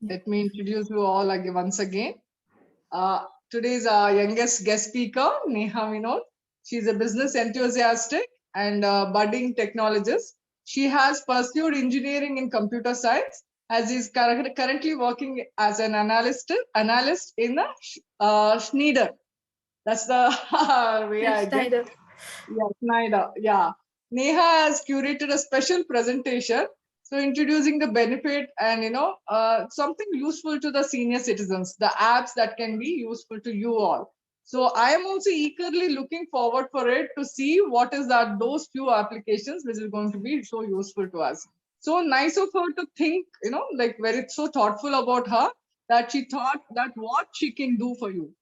Let me introduce you all again, once again. Today's our youngest guest speaker, Neha Vinod. She's a business enthusiastic and budding technologist. She has pursued engineering in computer science, as is currently working as an analyst in the Schneider. That's the way I get. Yeah, Schneider. Yeah. Neha has curated a special presentation, so introducing the benefit and something useful to the senior citizens, the apps that can be useful to you all. So I am also eagerly looking forward for it to see what is that those few applications which is going to be so useful to us. So nice of her to think, like very so thoughtful about her that she thought that what she can do for you.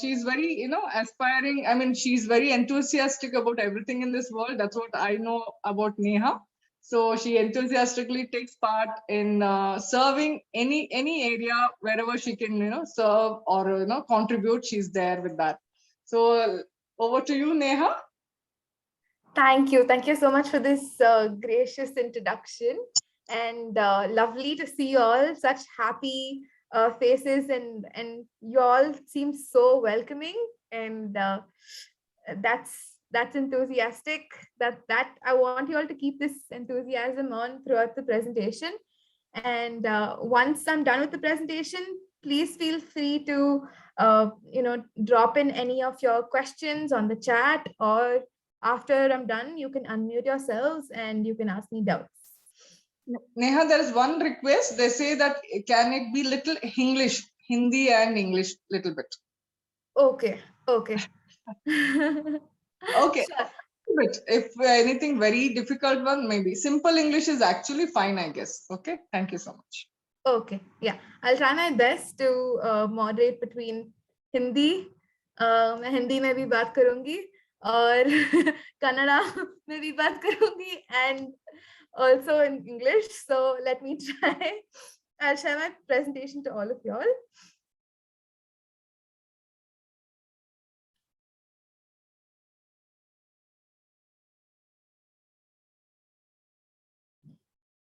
She's very aspiring. I mean, she's very enthusiastic about everything in this world. That's what I know about Neha. So she enthusiastically takes part in serving any area wherever she can serve or contribute. She's there with that. So over to you, Neha. Thank you so much for this gracious introduction, and lovely to see you all such happy faces, and you all seem so welcoming, and that's enthusiastic. That I want you all to keep this enthusiasm on throughout the presentation. And once I'm done with the presentation, please feel free to drop in any of your questions on the chat, or after I'm done, you can unmute yourselves and you can ask me doubts. Neha, there is one request. They say that can it be little English, Hindi and English, little bit. Okay. Okay. Sure. But if anything very difficult one, maybe simple English is actually fine, I guess. Okay. Thank you so much. Okay. Yeah. I'll try my best to moderate between Hindi. मैं हिंदी में भी बात करूंगी और कन्नड़ा में भी बात करूंगी and also in English. So let me try. I'll share my presentation to all of you all.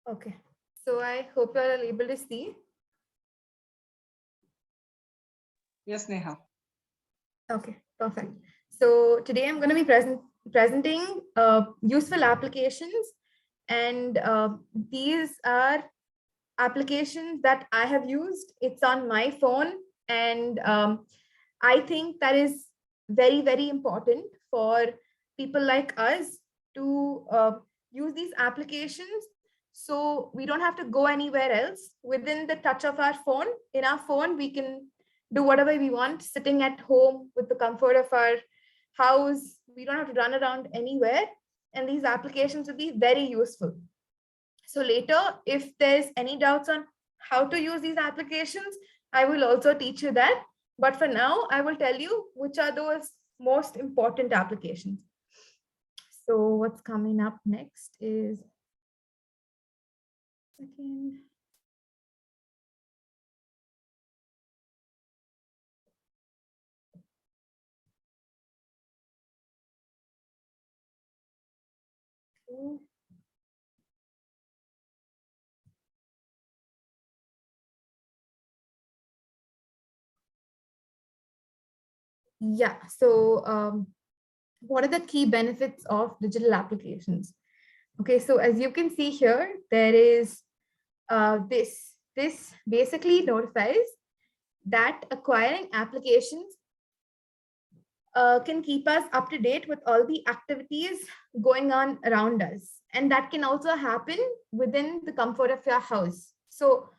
Okay. So I hope you all are able to see. Yes, Neha. Okay, perfect. So today I'm going to be presenting useful applications, and these are applications that I have used. It's on my phone, and I think that is very, very important for people like us to use these applications, so we don't have to go anywhere else. Within the touch of our phone, in our phone, we can do whatever we want, sitting at home with the comfort of our house. We don't have to run around anywhere, and these applications will be very useful. So later, if there's any doubts on how to use these applications, I will also teach you that. But for now, I will tell you which are those most important applications. So what's coming up next is, second. Okay. Yeah, so what are the key benefits of digital applications? Okay, so as you can see here, there is this basically notifies that acquiring applications can keep us up to date with all the activities going on around us, and that can also happen within the comfort of your house. So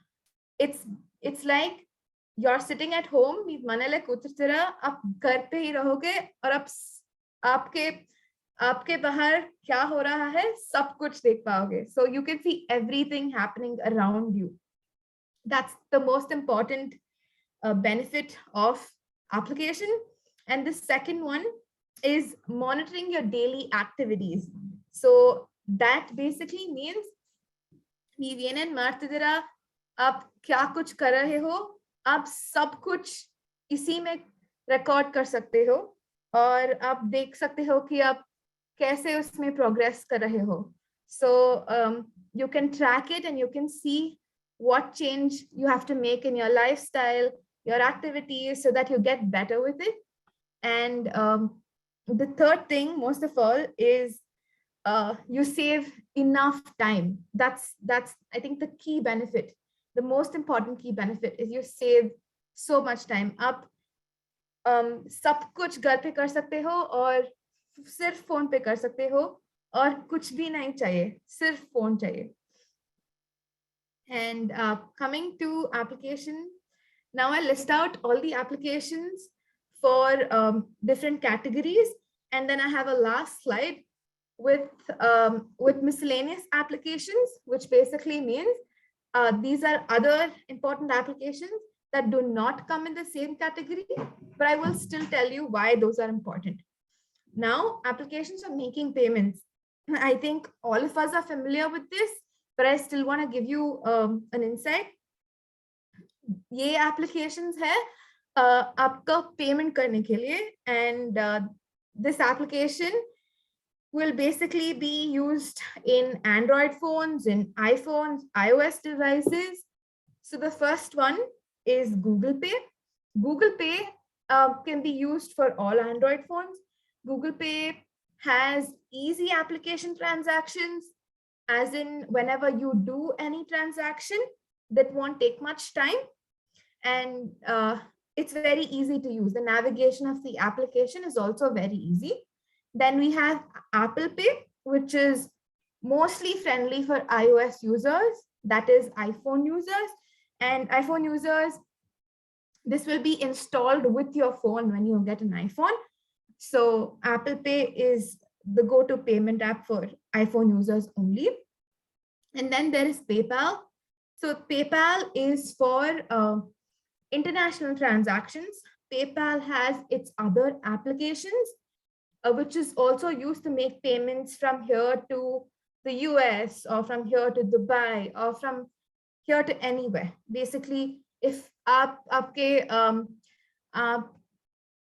it's like you're sitting at home, manale kuchira आप घर पे ही रहोगे और आप आपके बाहर क्या हो रहा है सब कुछ देख पाओगे. So you can see everything happening around you. That's the most important benefit of application. And the second one is monitoring your daily activities. So that basically means आप क्या कुछ कर रहे हो, आप सब कुछ इसी में रिकॉर्ड कर सकते हो और आप देख सकते हो कि आप कैसे उसमें प्रोग्रेस कर रहे हो. So you can track it and you can see what change you have to make in your lifestyle, your activities, so that you get better with it. And the third thing, most of all, is you save enough time. That's I think the key benefit. The most important key benefit is you save so much time. आप सब कुछ घर पे कर सकते हो और सिर्फ फोन पे कर सकते हो और कुछ भी नहीं चाहिए, सिर्फ फोन चाहिए. And coming to application, now I list out all the applications for different categories, and then I have a last slide with miscellaneous applications, which basically means these are other important applications that do not come in the same category, but I will still tell you why those are important. Now, applications for making payments. I think all of us are familiar with this, but I still want to give you an insight. ये applications है आपका payment करने के लिए, and this application will basically be used in Android phones, in iPhones, iOS devices. So the first one is Google Pay. Google Pay can be used for all Android phones. Google Pay has easy application transactions, as in whenever you do any transaction, that won't take much time. And it's very easy to use. The navigation of the application is also very easy. Then we have Apple Pay, which is mostly friendly for iOS users, that is iPhone users. And iPhone users, this will be installed with your phone when you get an iPhone. So Apple Pay is the go-to payment app for iPhone users only. And then there is PayPal. So PayPal is for international transactions. PayPal has its other applications, which is also used to make payments from here to the US, or from here to Dubai, or from here to anywhere. Basically, if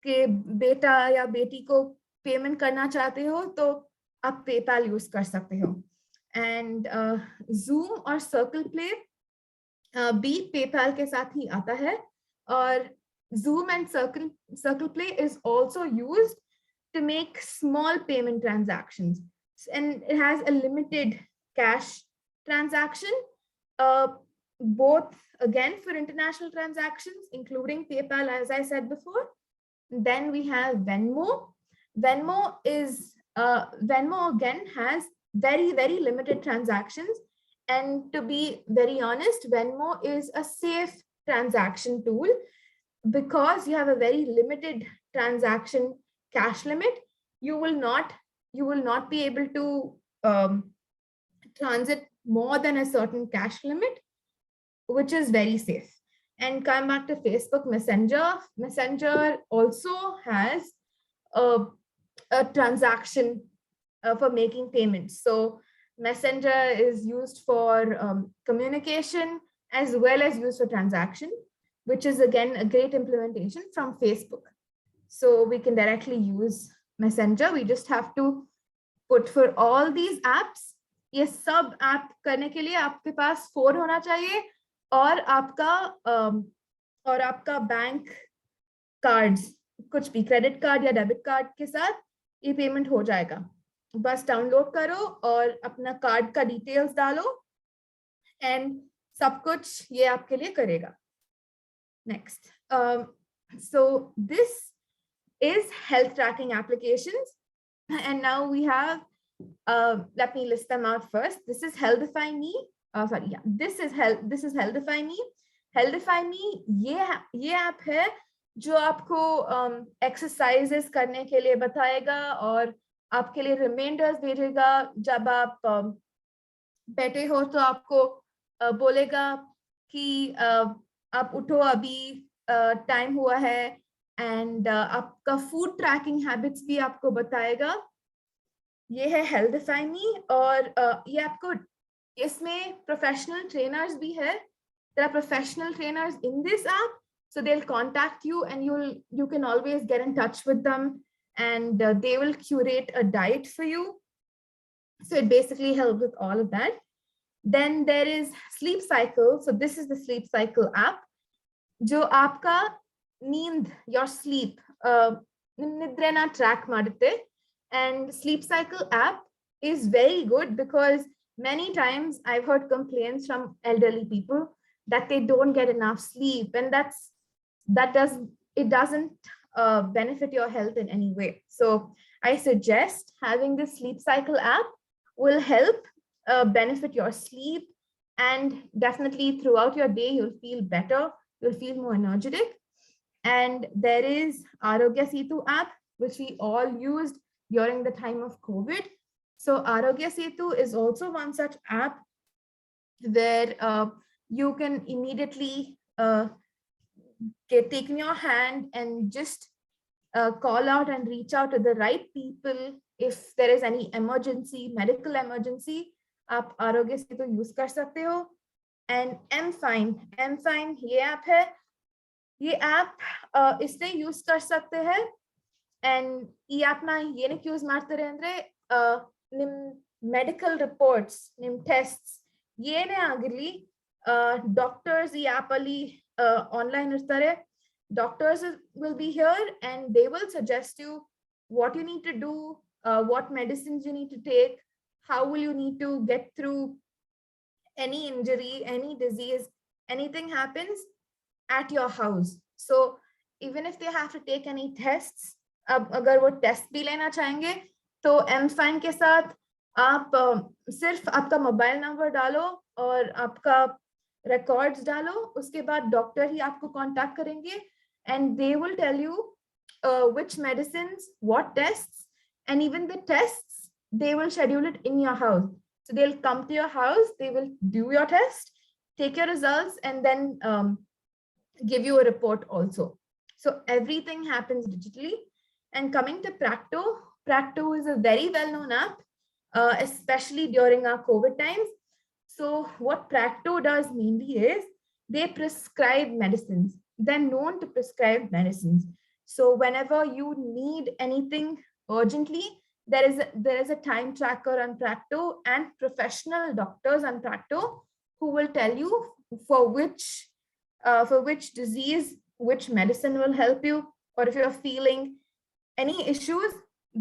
आपके बेटा या बेटी को payment करना चाहते हो तो आप पेपैल यूज कर सकते हो. एंड Zoom और सर्कल प्ले भी पेपैल के साथ ही आता है, और Zoom and circle play is also used to make small payment transactions, and it has a limited cash transaction, both again for international transactions, including PayPal, as I said before. Then we have Venmo. Venmo again has very, very limited transactions, and to be very honest, Venmo is a safe transaction tool because you have a very limited transaction cash limit. You will not be able to transit more than a certain cash limit, which is very safe. And coming back to Facebook Messenger also has a transaction for making payments. So Messenger is used for communication as well as used for transaction, which is again a great implementation from Facebook. So we can directly use Messenger. We just have to put for all these apps, ये सब app करने के लिए आपके पास phone होना चाहिए, और आपका बैंक कार्ड्स, कुछ भी क्रेडिट कार्ड या डेबिट कार्ड के साथ ये पेमेंट हो जाएगा. बस डाउनलोड करो और अपना कार्ड का डिटेल्स डालो एंड सब कुछ ये आपके लिए करेगा. Next, so this is health tracking applications, and now we have let me list them out first. This is Healthify Me. This is Healthify Me. Healthify Me ये ऐप है जो आपको एक्सरसाइजेस करने के लिए बताएगा और आपके लिए रिमाइंडर्स भेजेगा. जब आप बैठे हो तो आपको बोलेगा कि आप उठो, अभी टाइम हुआ है, एंड आपका फूड ट्रैकिंग हैबिट्स भी आपको बताएगा. ये है Healthify Me, और ये आपको इसमें प्रोफेशनल ट्रेनर्स भी है. There are professional trainers in this app, so they'll contact you and you can always get in touch with them, and they will curate a diet for you. So it basically helps with all of that. Then there is Sleep Cycle. So this is the Sleep Cycle app. जो आपका नींद, your sleep, निद्रेना track ಮಾಡುತ್ತೆ. And Sleep Cycle app is very good because many times I've heard complaints from elderly people that they don't get enough sleep, and it doesn't benefit your health in any way. So I suggest having this Sleep Cycle app will help benefit your sleep, and definitely throughout your day you'll feel better, you'll feel more energetic. And there is Arogyasitu app, which we all used during the time of COVID. So Arogyasitu is also one such app where you can immediately take in your hand and just call out and reach out to the right people if there is any emergency, medical emergency. आप Aarogya Setu use कर सकते हो. And M Fine ये app है. ये app इसलिए use कर सकते हैं. एंड ಈ ಆಪ್ನ ಏನಕ್ಕೆ ಯೂಸ್ ಮಾಡ್ತಾರೆ ಅಂದ್ರೆ ನಿಮ್ ಮೆಡಿಕಲ್ ರಿಪೋರ್ಟ್ಸ್, ನಿಮ್ ಟೆಸ್ಟ್ಸ್ ಏನೇ ಆಗಿರ್ಲಿ, ಡಾಕ್ಟರ್ಸ್ ಈ ಆಪ್ ಅಲ್ಲಿ ಆನ್ಲೈನ್ ಇರ್ತಾರೆ. Doctors will be here and they will suggest you what you need to do, what medicines you need to take, how will you need to get through any injury, any disease, anything happens at your house. So even if they have to take any tests, अगर वो test भी लेना चाहेंगे तो M-Fine के साथ आप सिर्फ आपका मोबाइल नंबर डालो और आपका रिकॉर्ड्स डालो, उसके बाद डॉक्टर ही आपको कांटेक्ट करेंगे and they will tell you which medicines, what tests, and even the tests, they will schedule it in your house. So they'll come to your house, they will do your test, take your results, and then give you a report also. So everything happens digitally. And coming to Practo, Practo is a very well-known app, especially during our COVID times. So what Practo does mainly is they prescribe medicines. They're known to prescribe medicines. So whenever you need anything urgently, there is a time tracker on Practo and professional doctors on Practo who will tell you for which disease which medicine will help you, or if you're feeling any issues,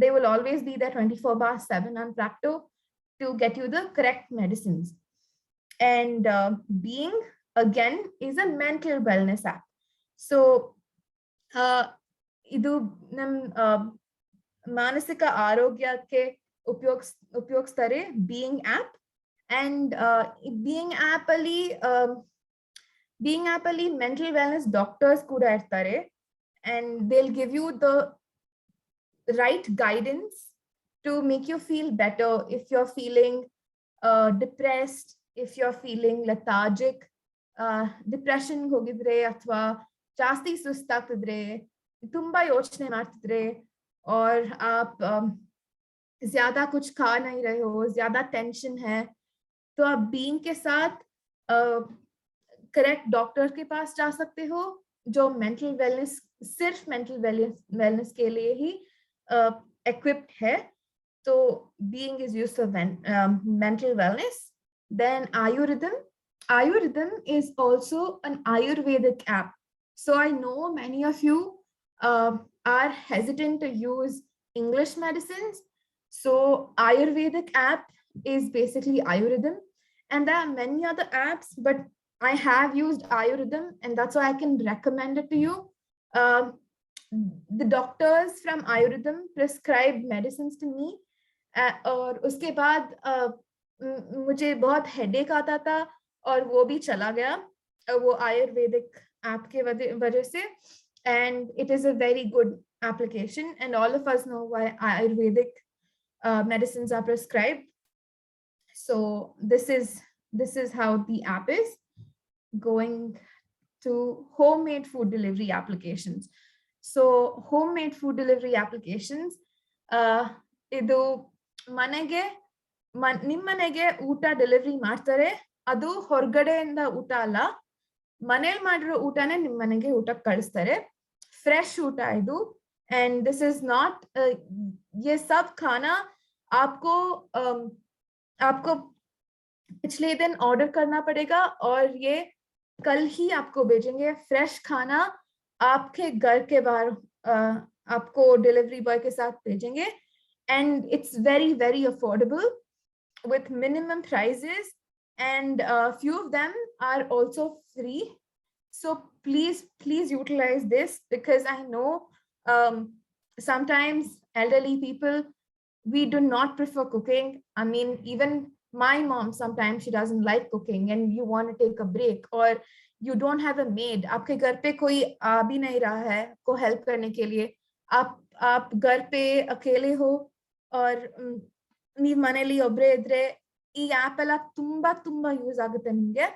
they will always be there 24/7 on Practo to get you the correct medicines. And Being, again, is a mental wellness app. So ಇದು ನಮ್ಮ ಮಾನಸಿಕ ಆರೋಗ್ಯಕ್ಕೆ ಉಪಯೋಗಿಸ್ತಾರೆ being app. And being app ಅಲ್ಲಿ mental wellness doctors ಕೂಡ ಇರ್ತಾರೆ, and they'll give you the right guidance to make you feel better if you're feeling depressed, if you're feeling lethargic, depression ಹೋಗಿದ್ರೆ ಅಥವಾ ಜಾಸ್ತಿ ಸುಸ್ತಾಗ್ತಿದ್ರೆ, ತುಂಬಾ ಯೋಚನೆ ಮಾಡ್ತಿದ್ರೆ, और आप ज्यादा कुछ खा नहीं रहे हो, ज्यादा टेंशन है, तो आप बीइंग के साथ करेक्ट डॉक्टर के पास जा सकते हो जो मेंटल वेलनेस, सिर्फ मेंटल वेलनेस के लिए ही equipped है. So being is used for mental wellness. Then Ayurrhythm is also an Ayurvedic app. So I know many of you are hesitant to use English medicines. So Ayurvedic app is basically Ayurrhythm, and there are many other apps, but I have used Ayurrhythm, and that's why I can recommend it to you. The doctors from Ayurrhythm prescribed medicines to me, और उसके बाद मुझे बहुत headache आता था और वो भी चला गया वो आयुर्वेदिक ऐप के वजह से. And it is a very good application, and all of us know why Ayurvedic medicines are prescribed. So this is how the app is. Going to homemade food delivery applications. So homemade food delivery applications, ಇದು ನಿಮ್ಮನೆಗೆ ಊಟ delivery ಮಾಡ್ತಾರೆ. ಅದು ಹೊರಗಡೆಯಿಂದ ಊಟ ಅಲ್ಲ, ಮನೇಲಿ ಮಾಡಿರೋ ಊಟನೇ ನಿಮ್ಮನೆಗೆ ಊಟ ಕಳಿಸ್ತಾರೆ. फ्रेश ऊट ಇದು. and this is not ये सब खाना आपको पिछले दिन ऑर्डर करना पड़ेगा और ये कल ही आपको भेजेंगे फ्रेश खाना आपके घर के बाहर आपको डिलीवरी बॉय के साथ भेजेंगे and it's very affordable with minimum prices and few of them are also free, so please utilize this because I know sometimes elderly people, we do not prefer cooking. I mean, even my mom sometimes she doesn't like cooking and you want to take a break or you don't have a maid, आपके घर पे कोई आ भी नहीं रहा है को help करने के लिए, आप घर पे अकेले हो और ನೀವು ಮನೆಯಲ್ಲಿ ಒಬ್ಬರೇ ಇದ್ರೆ ಈ ಆಪ್ ಎಲ್ಲ ತುಂಬಾ ಯೂಸ್ ಆಗುತ್ತೆ ನಿಮಗೆ.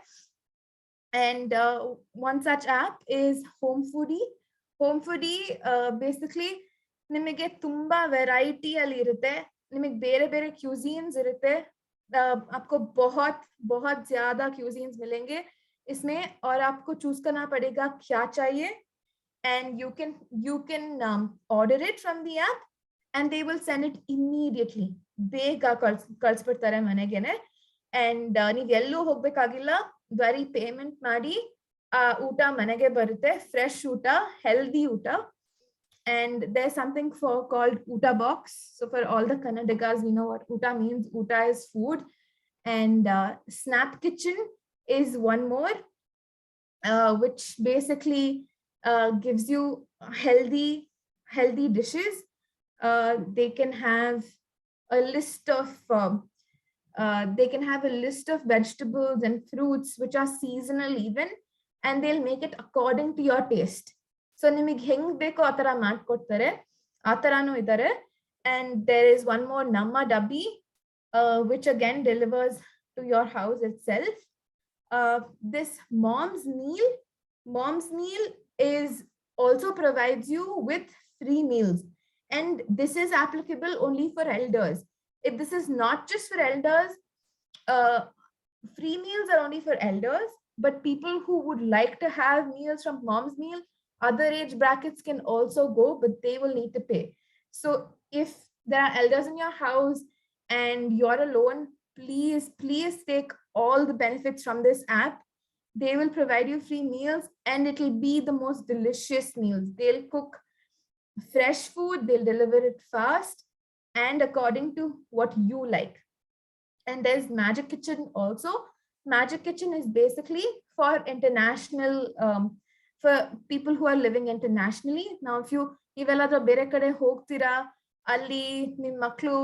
And one such app is Home Foodie. Home Foodie basically ನಿಮಗೆ ತುಂಬಾ ವೆರೈಟಿ ಅಲ್ಲಿ ಇರುತ್ತೆ, ನಿಮಗೆ ಬೇರೆ ಬೇರೆ ಕ್ಯೂजीನ್ಸ್ ಇರುತ್ತೆ, आपको बहुत ज्यादा क्यूजीन्स मिलेंगे इसमें और आपको चूज करना पड़ेगा क्या चाहिए and you can order it from the app and they will send it immediately. ಬೇಗ ಕಳಿಸ್ಬಿಡ್ತಾರೆ ಮನೆಗೆನೆ and ನೀವು ಎಲ್ಲೂ ಹೋಗ್ಬೇಕಾಗಿಲ್ಲ, ಬರೀ ಪೇಮೆಂಟ್ ಮಾಡಿ ಊಟ ಮನೆಗೆ ಬರುತ್ತೆ, ಫ್ರೆಶ್ ಊಟ, ಹೆಲ್ದಿ ಊಟ. And there's something called Uta box. So for all the Kannadigas, we know what Uta means. Uta is food, and Snap Kitchen is one more, which basically gives you healthy dishes. They can have a list of vegetables and fruits which are seasonal even, and they'll make it according to your taste. So ನಿಮಗೆ ಹೆಂಗ್ ಬೇಕೋ ಆ ತರ ಮಾಡ್ಕೊಡ್ತಾರೆ, ಆ ತರಾನು ಇದ್ದಾರೆ. And there is one more Namma Dabbi, which again delivers to your house itself. This mom's meal is also provides you with free meals, and this is applicable only for elders. If this is not just for elders, free meals are only for elders, but people who would like to have meals from mom's meal, other age brackets can also go, but they will need to pay. So if there are elders in your house and you're alone, please take all the benefits from this app. They will provide you free meals and it will be the most delicious meals. They'll cook fresh food, they'll deliver it fast and according to what you like. And there's Magic Kitchen also. Magic Kitchen is basically for international for people who are living internationally. Now if you ನೀವೆಲ್ಲಾದ್ರೂ ಬೇರೆ ಕಡೆ ಹೋಗ್ತೀರಾ, ಅಲ್ಲಿ ನಿಮ್ ಮಕ್ಕಳು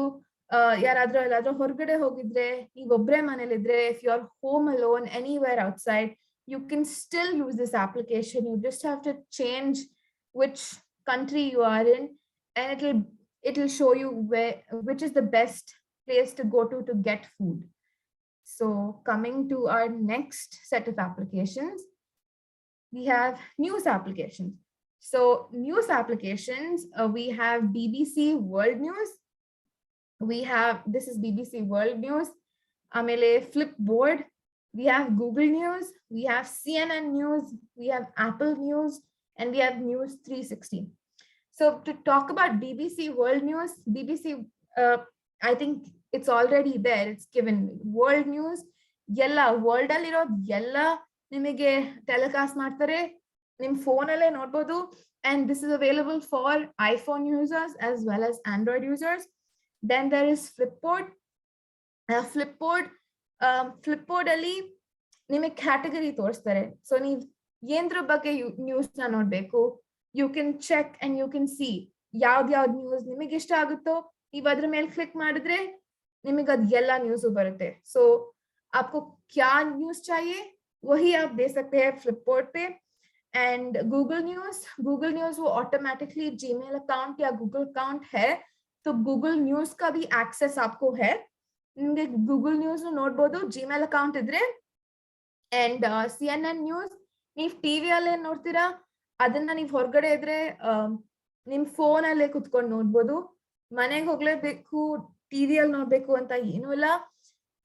ಯಾರಾದ್ರೂ ಎಲ್ಲಾದ್ರೂ ಹೊರಗಡೆ ಹೋಗಿದ್ರೆ, ನೀವೊಬ್ರೇ ಮನೇಲಿದ್ರೆ, if you are home alone anywhere outside, you can still use this application. You just have to change which country you are in and it'll show you which is the best place to go to get food. So coming to our next set of applications, we have news applications. So news applications, we have BBC World News. This is BBC World News. Amele Flipboard. We have Google News. We have CNN News. We have Apple News, and we have News 360. So to talk about BBC World News, BBC, I think it's already there. It's given World News. Yella world aliro yella ನಿಮಗೆ telecast ಮಾಡ್ತಾರೆ, ನಿಮ್ಮ ಫೋನಲ್ಲೇ ನೋಡ್ಬೋದು. And this is available for iPhone users as well as Android users. Then there is Flipboard. Flipboard ಅಲ್ಲಿ ನಿಮಗೆ category ತೋರಿಸ್ತಾರೆ. So ನೀವು ಏನ್ರ ಬಗ್ಗೆ ನ್ಯೂಸ್ನ ನೋಡ್ಬೇಕು, you can check and you can see ಯಾವ್ದು ನ್ಯೂಸ್ ನಿಮಗೆ ಇಷ್ಟ ಆಗುತ್ತೋ ನೀವು ಅದ್ರ ಮೇಲೆ ಕ್ಲಿಕ್ ಮಾಡಿದ್ರೆ ನಿಮಗೆ ಅದು ಎಲ್ಲ ನ್ಯೂಸು ಬರುತ್ತೆ. ಸೊ आपको क्या न्यूज चाहिए वही आप दे सकते हैं फ्लिपबोर्ड पे. एंड गूगल न्यूज वो ऑटोमेटिकली जीमेल अकाउंट या गूगल अकाउंट है तो गूगल न्यूज का भी एक्सेस आपको है. ನಿಮಗೆ ಗೂಗಲ್ ನ್ಯೂಸ್ ನೋಡ್ಬೋದು ಜಿಮೇಲ್ ಅಕೌಂಟ್ ಇದ್ರೆ. ಅಂಡ್ CNN ನ್ಯೂಸ್ ನೀವು ಟಿವಿಯಲ್ಲೇ ನೋಡ್ತೀರಾ, ಅದನ್ನ ನೀವು ಹೊರಗಡೆ ಇದ್ರೆ ನಿಮ್ ಫೋನ್ ಅಲ್ಲೇ ಕುತ್ಕೊಂಡು ನೋಡ್ಬೋದು. ಮನೆಗೆ ಹೋಗ್ಲೇಬೇಕು ಟಿವಿಯಲ್ಲಿ ನೋಡ್ಬೇಕು ಅಂತ ಏನೂ ಇಲ್ಲ,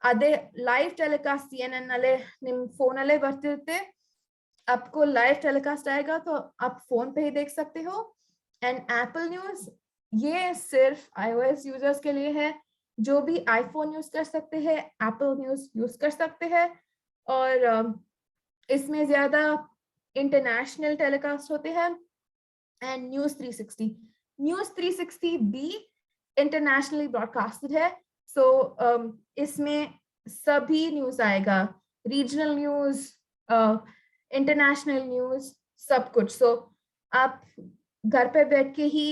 ಅದೇ लाइव टेलीकास्ट CNN अले निम फोन अले बरते आपको लाइव टेलीकास्ट आएगा तो आप फोन पे ही देख सकते हो. एंड एप्पल न्यूज ये सिर्फ iOS यूजर्स के लिए है, जो भी आईफोन यूज कर सकते हैं, एप्पल न्यूज यूज कर सकते हैं, और इसमें ज्यादा इंटरनेशनल टेलीकास्ट होते हैं। एंड न्यूज 360 भी इंटरनेशनली ब्रॉडकास्टेड है। सो इसमें सभी न्यूज आएगा, रीजनल न्यूज, इंटरनेशनल न्यूज, सब कुछ। सो आप घर पे बैठ के ही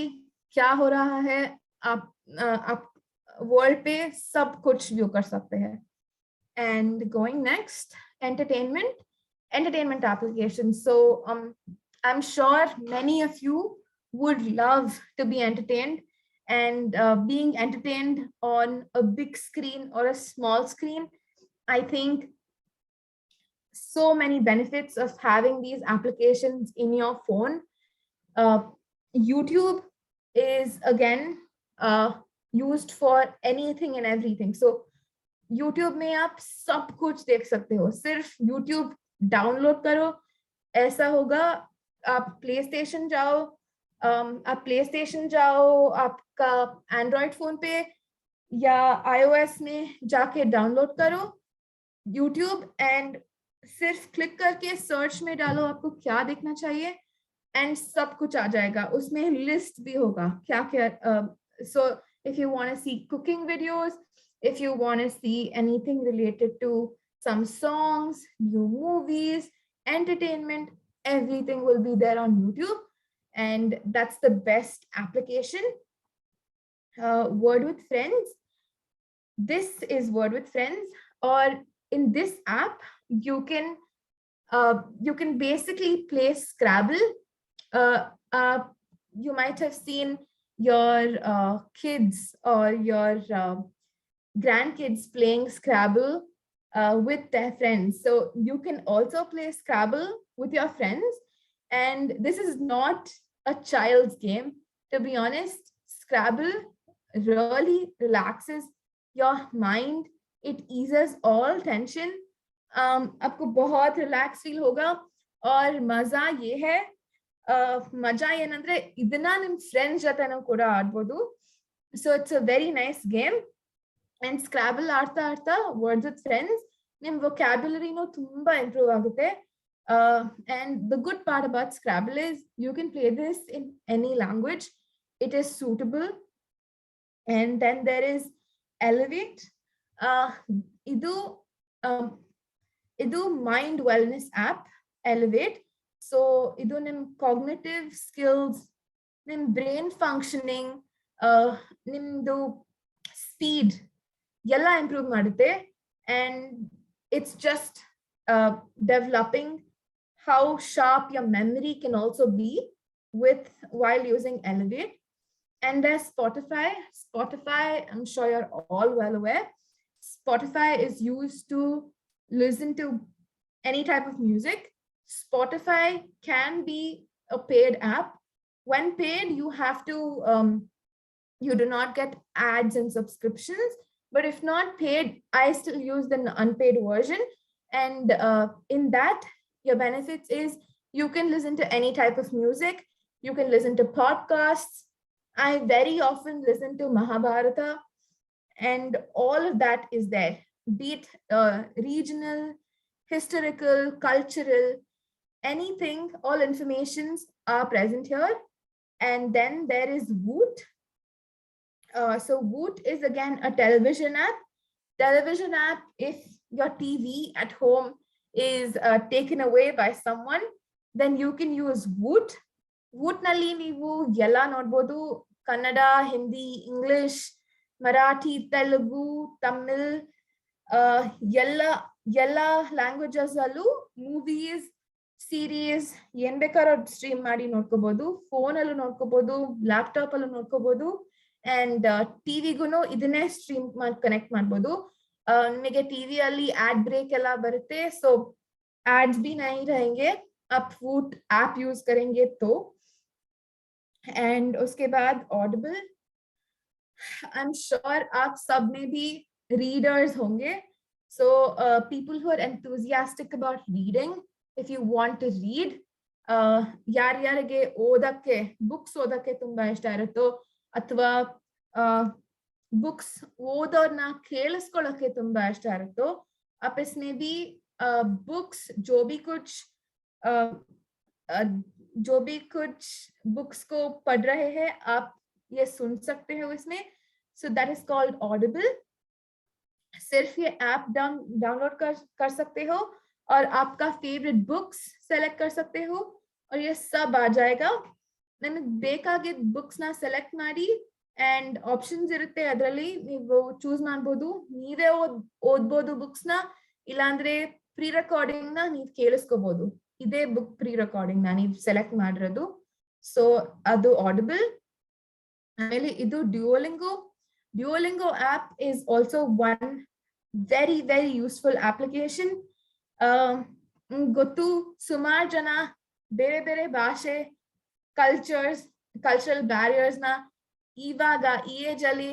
क्या हो रहा है आप वर्ल्ड पे सब कुछ व्यू कर सकते हैं। And going next, entertainment applications. So I'm sure many of you would love to be entertained, and being entertained on a big screen or a small screen, I think so many benefits of having these applications in your phone. YouTube is again used for anything and everything. So YouTube में आप सब कुछ देख सकते हो, सिर्फ YouTube download करो। ऐसा होगा आप प्ले स्टेशन जाओ, आपका एंड्रॉइड फोन पे या iOS में जाके डाउनलोड करो YouTube, एंड सिर्फ क्लिक करके सर्च में डालो आपको क्या देखना चाहिए, एंड सब कुछ आ जाएगा। उसमें लिस्ट भी होगा क्या क्या। So if you want to see cooking videos, if you want to see anything related to some songs, new movies, entertainment, everything will be there on YouTube, and that's the best application. Word with Friends. This is Word with Friends, or in this app you can basically play Scrabble. You might have seen your kids or your grandkids playing Scrabble with their friends. So you can also play Scrabble with your friends. And this is not a child's game. To be honest, Scrabble really relaxes your mind. It eases all tension. आपको बहुत relax feel होगा, और मजा ये है, ಮಜಾ ಏನಂದ್ರೆ ಇದನ್ನ ನಿಮ್ ಫ್ರೆಂಡ್ಸ್ ಜೊತೆನೂ ಕೂಡ ಆಡ್ಬೋದು. So it's a very nice game. And scrabble ಆಡ್ತಾ ಆಡ್ತಾ ವರ್ಡ್ಸ್ ವಿತ್ ಫ್ರೆಂಡ್ಸ್ ನಿಮ್ ವೊಕ್ಯಾಬ್ಯುಲರಿನೂ ತುಂಬಾ ಇಂಪ್ರೂವ್ ಆಗುತ್ತೆ. And the good part about Scrabble is you can play this in any language. It is suitable. And then there is Elevate. ಇದು mind wellness app, Elevate. So idu nim cognitive skills, nim brain functioning, nimdu speed yella improve madutte, and it's just developing how sharp your memory can also be while using Elevate. And there's Spotify, I'm sure you're all well aware. Spotify is used to listen to any type of music. Spotify can be a paid app. When paid, you have to you do not get ads and subscriptions, but if not paid, I still use the unpaid version. And in that, your benefits is you can listen to any type of music, you can listen to podcasts. I very often listen to Mahabharata, and all of that is there, be it regional, historical, cultural, anything, all informations are present here. And then there is Woot. So Woot is again a television app. If your TV at home is taken away by someone, then you can use Woot. Woot nalli neevu yella nodbodu: Kannada, Hindi, English, Marathi, Telugu, Tamil, yella languages allu movies, series ಏನ್ ಬೇಕಾದ್ರೂ stream ಮಾಡಿ ನೋಡ್ಕೋಬಹುದು. Phone ಅಲ್ಲೂ ನೋಡ್ಕೋಬಹುದು, laptop ಅಲ್ಲೂ ನೋಡ್ಕೋಬಹುದು, and ಟಿವಿಗೂ ಇದನ್ನೇ stream connect ಮಾಡ್ಬೋದು. ನಿಮಗೆ ಟಿವಿಯಲ್ಲಿ add break ಎಲ್ಲ ಬರುತ್ತೆ, ಸೊ ads भी नहीं रहेंगे आप वूट ऐप यूज करेंगे तो. एंड उसके बाद ऑडिबल, आई एम श्योर आप सब में भी रीडर्स होंगे. So people who are enthusiastic about reading, if you want to read, ಯಾರ್ಯಾರಿಗೆ ಓದಕ್ಕೆ ಬುಕ್ಸ್ ಓದಕ್ಕೆ ತುಂಬಾ ಇಷ್ಟ ಇರುತ್ತೋ, ಅಥವಾ books ಓದೋರ್ನ ಕೇಳಿಸ್ಕೊಳ್ಳೋಕೆ ತುಂಬಾ ಇಷ್ಟ ಇರುತ್ತೋ आप इसमें भी books जो भी कुछ बुक्स को पढ़ रहे हैं आप ये सुन सकते हो इसमें. So that is called Audible. सिर्फ ये ऐप डाउनलोड कर सकते हो और आपका फेवरेट बुक्स सेलेक्ट कर सकते हो और ये सब आ जाएगा. ನಾನು ಬೇಕಾಗಿ ಬುಕ್ಸ್ ನ ಸೆಲೆಕ್ಟ್ ಮಾಡಿ ಅಂಡ್ ಆಪ್ಷನ್ಸ್ ಇರುತ್ತೆ, ಅದರಲ್ಲಿ ನೀವು ಚೂಸ್ ಮಾಡ್ಬೋದು. ನೀವೇ ಓದ್ಬೋದು ಬುಕ್ಸ್ ನ, ಇಲ್ಲಾಂದ್ರೆ ಪ್ರೀ ರೆಕಾರ್ಡಿಂಗ್ ನ ನೀವು ಕೇಳಿಸ್ಕೋಬಹುದು. ಇದೇ ಬುಕ್ ಪ್ರೀ ರೆಕಾರ್ಡಿಂಗ್ ನ ನೀವು ಸೆಲೆಕ್ಟ್ ಮಾಡಿರೋದು. ಸೊ ಅದು ಆಡಿಬಲ್. ಆಮೇಲೆ ಇದು Duolingo app is also one very very useful application. ಗೊತ್ತು ಸುಮಾರು ಜನ ಬೇರೆ ಬೇರೆ ಭಾಷೆ ಕಲ್ಚರಲ್ ಬ್ಯಾರಿಯರ್ಸ್ ನ ಇವಾಗ ಈ ಏಜ್ ಅಲ್ಲಿ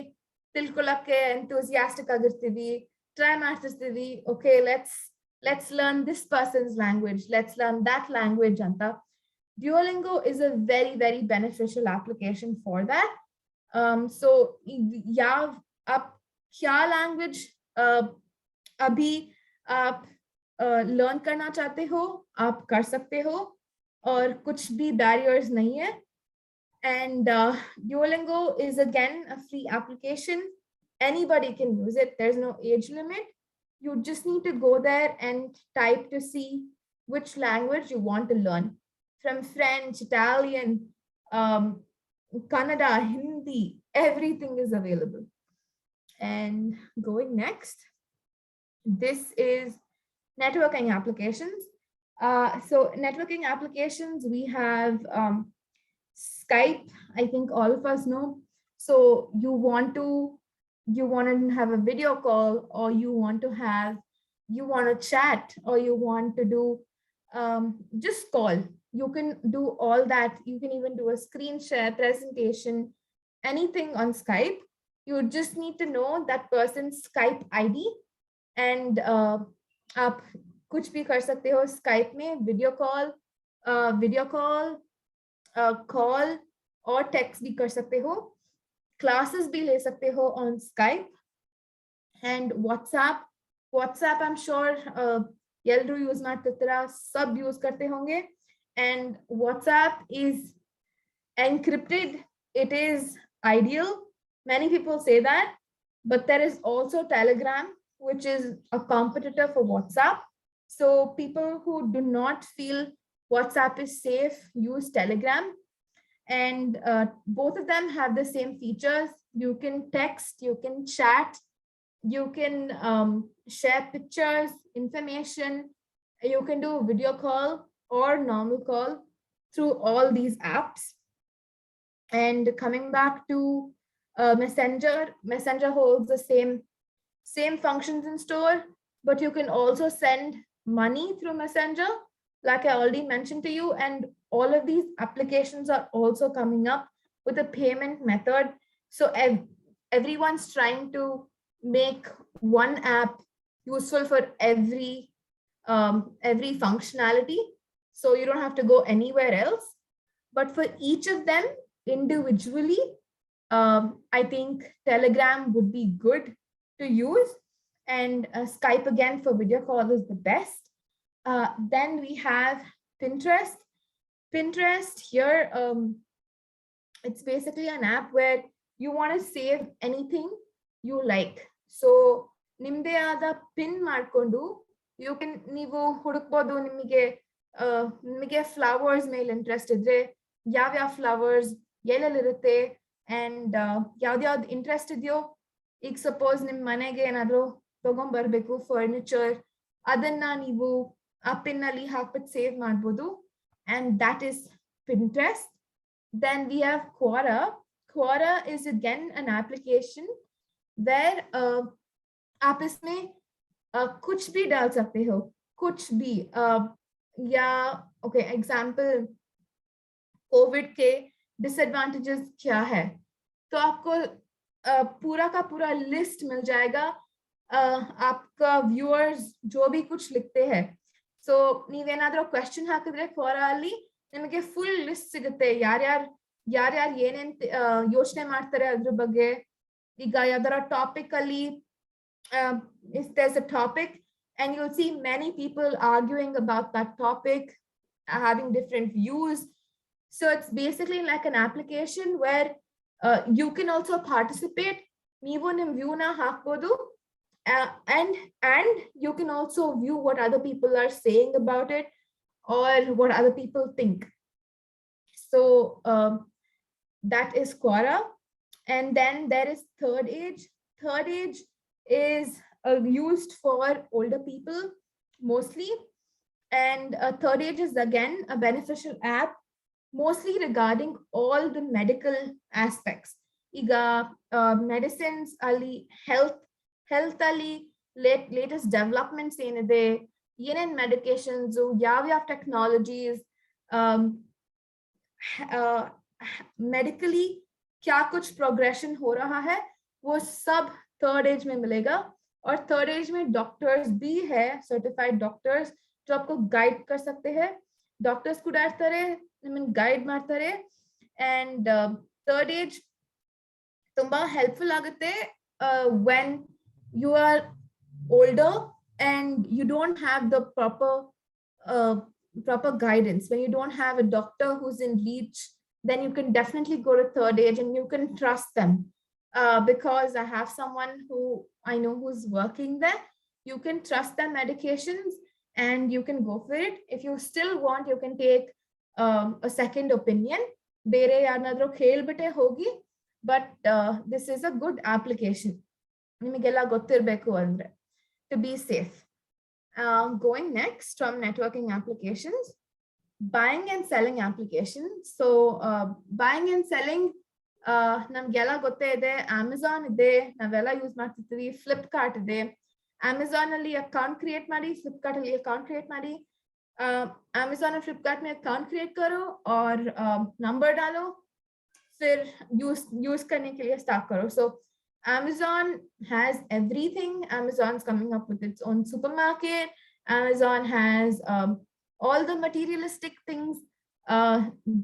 ತಿಳ್ಕೊಳ್ಳಕ್ಕೆ ಎಂಥೂಸಿಯಾಸ್ಟಿಕ್ ಆಗಿರ್ತೀವಿ, ಟ್ರೈ ಮಾಡ್ತಿರ್ತೀವಿ. Okay, let's learn this persons language, let's learn that language ಅಂತ. Duolingo is a very very beneficial application for that. So याव आप क्या लैंग्वेज अभी आप लर्न करना चाहते हो आप कर सकते हो और कुछ भी barriers नहीं है. And Duolingo is again a free application. Anybody can use it. There's no age limit. You just need to go there and type to see which language you want to learn. From French, Italian, Kannada, Hindi, everything is available. And going next, this is networking applications. So networking applications, we have Skype. I think all of us know. So you want to have a video call, or you want to chat, or you want to do just call. You can do all that. You can even do a screen share, presentation, anything on Skype. You just need to know that person's Skype ID, and आप कुछ भी कर सकते हो Skype में. Video call call और text भी कर सकते हो. क्लासेस भी ले सकते हो on Skype. And WhatsApp I'm sure ಎಲ್ಲರೂ ಯೂಸ್ ಮಾಡ್ತಿರ್ತೀರಾ, ಸಬ್ ಯೂಸ್ करते होंगे. And WhatsApp is encrypted. It is ideal. Many people say that, but there is also Telegram, which is a competitor for WhatsApp. So people who do not feel WhatsApp is safe use Telegram. And both of them have the same features. You can text, you can chat, you can share pictures, information, you can do a video call or normal call through all these apps. And coming back to Messenger holds the same functions in store, but you can also send money through Messenger, like I already mentioned to you. And all of these applications are also coming up with a payment method. So everyone's trying to make one app useful for every functionality, so you don't have to go anywhere else. But for each of them individually, I think Telegram would be good to use, and Skype again for video call is the best. Then we have Pinterest here. It's basically an app where you want to save anything you like. So ನಿಮ್ದೇ ಆದ pin ಮಾಡ್ಕೊಂಡು you can ನೀವು ಹುಡುಕ್ಬೋದು. ನಿಮಗೆ flowers ಮೇಲೆ interest ಇದ್ರೆ ಯಾವ್ಯಾವ flowers ಎಲ್ಲೆಲ್ಲಿರುತ್ತೆ and ಯಾವ್ದ್ಯಾವ್ದು interest ಇದೆಯೋ, ಈಗ ಸಪೋಸ್ ನಿಮ್ ಮನೆಗೆ ಏನಾದ್ರು ತಗೊಂಡ್ಬರ್ಬೇಕು ಫರ್ನಿಚರ್, ಅದನ್ನ ನೀವು ಆ ಪಿನ್ ಅಲ್ಲಿ ಹಾಕ್ಬಿಟ್ಟು ಸೇವ್ ಮಾಡ್ಬೋದು. and that is Pinterest. Then we have Quora is again an application where आप इसमें कुछ भी डाल सकते हो, कुछ भी. या ओके, एग्जाम्पल कोविड के डिसएडवांटेजेस क्या है, तो आपको पूरा का पूरा लिस्ट मिल जाएगा. आपका व्यूअर्स जो भी कुछ लिखते हैं, ಸೊ ನೀವೇನಾದ್ರೂ ಕ್ವೆಶ್ಚನ್ ಹಾಕಿದ್ರೆ Quora ಅಲ್ಲಿ ನಿಮಗೆ ಫುಲ್ ಲಿಸ್ಟ್ ಸಿಗುತ್ತೆ, ಯಾರ್ಯಾರು ಏನೇನ್ ಯೋಚನೆ ಮಾಡ್ತಾರೆ ಅದ್ರ ಬಗ್ಗೆ, there are topically, if there's a topic and you'll see many people arguing about that topic, having different views. So it's basically like an application where you can also participate. And you can also view what other people are saying about it or what other people think. So that is Quora. And then there is Third Age. Third Age is used for older people mostly. And Third Age is again a beneficial app, mostly regarding all the medical aspects. Iga medicines ali, health ali, latest developments ಏನಿದೆ, ಏನೇನ್ medications, ಯಾವ technologies, medically क्या कुछ progression हो रहा है, वो सब Third Age में मिलेगा. और Third Age में डॉक्टर्स भी है, सर्टिफाइड डॉक्टर्स जो आपको गाइड कर सकते हैं. डॉक्टर्स ಕೂಡ ಇರ್ತಾರೆ, ನಿಮ್ಮನ್ನ ಗೈಡ್ ಮಾಡ್ತಾರೆ. And Third Age ತುಂಬಾ ಹೆಲ್ಪ್ಫುಲ್ ಆಗುತ್ತೆ when you are older and you don't have the proper guidance, when you don't have a doctor who's in reach, then you can definitely go to Third Age and you can trust them. Because I have someone who I know who's working there. You can trust their medications and you can go for it. If you still want, you can take a second opinion. ಬೇರೆ ಯಾರನ್ನಾದ್ರೂ ಕೇಳ್ಬಿಟ್ಟೆ ಹೋಗಿ. But this is a good application. ನಿಮಗೆಲ್ಲ ಗೊತ್ತಿರಬೇಕು ಅಂದ್ರೆ, to be safe. Going next from networking applications, buying and selling applications. So buying and selling, ನಮ್ಗೆಲ್ಲ ಗೊತ್ತೇ ಇದೆ. Amazon ಇದೆ, ನಾವೆಲ್ಲ ಯೂಸ್ ಮಾಡ್ತಿರ್ತೀವಿ. ಫ್ಲಿಪ್ಕಾರ್ಟ್ ಇದೆ. ಅಮೆಝಾನ್ ಅಲ್ಲಿ ಅಕೌಂಟ್ ಕ್ರಿಯೇಟ್ ಮಾಡಿ, फ्लिपकार्ट ಅಲ್ಲಿ अकाउंट क्रिएट ಮಾಡಿ. अमेज़न और फ्लिपकार्ट में अकाउंट क्रिएट करो और नंबर डालो, फिर यूज करने के लिए स्टार्ट करो. So Amazon has everything. Amazon's coming up with its own supermarket. Amazon has all the materialistic things.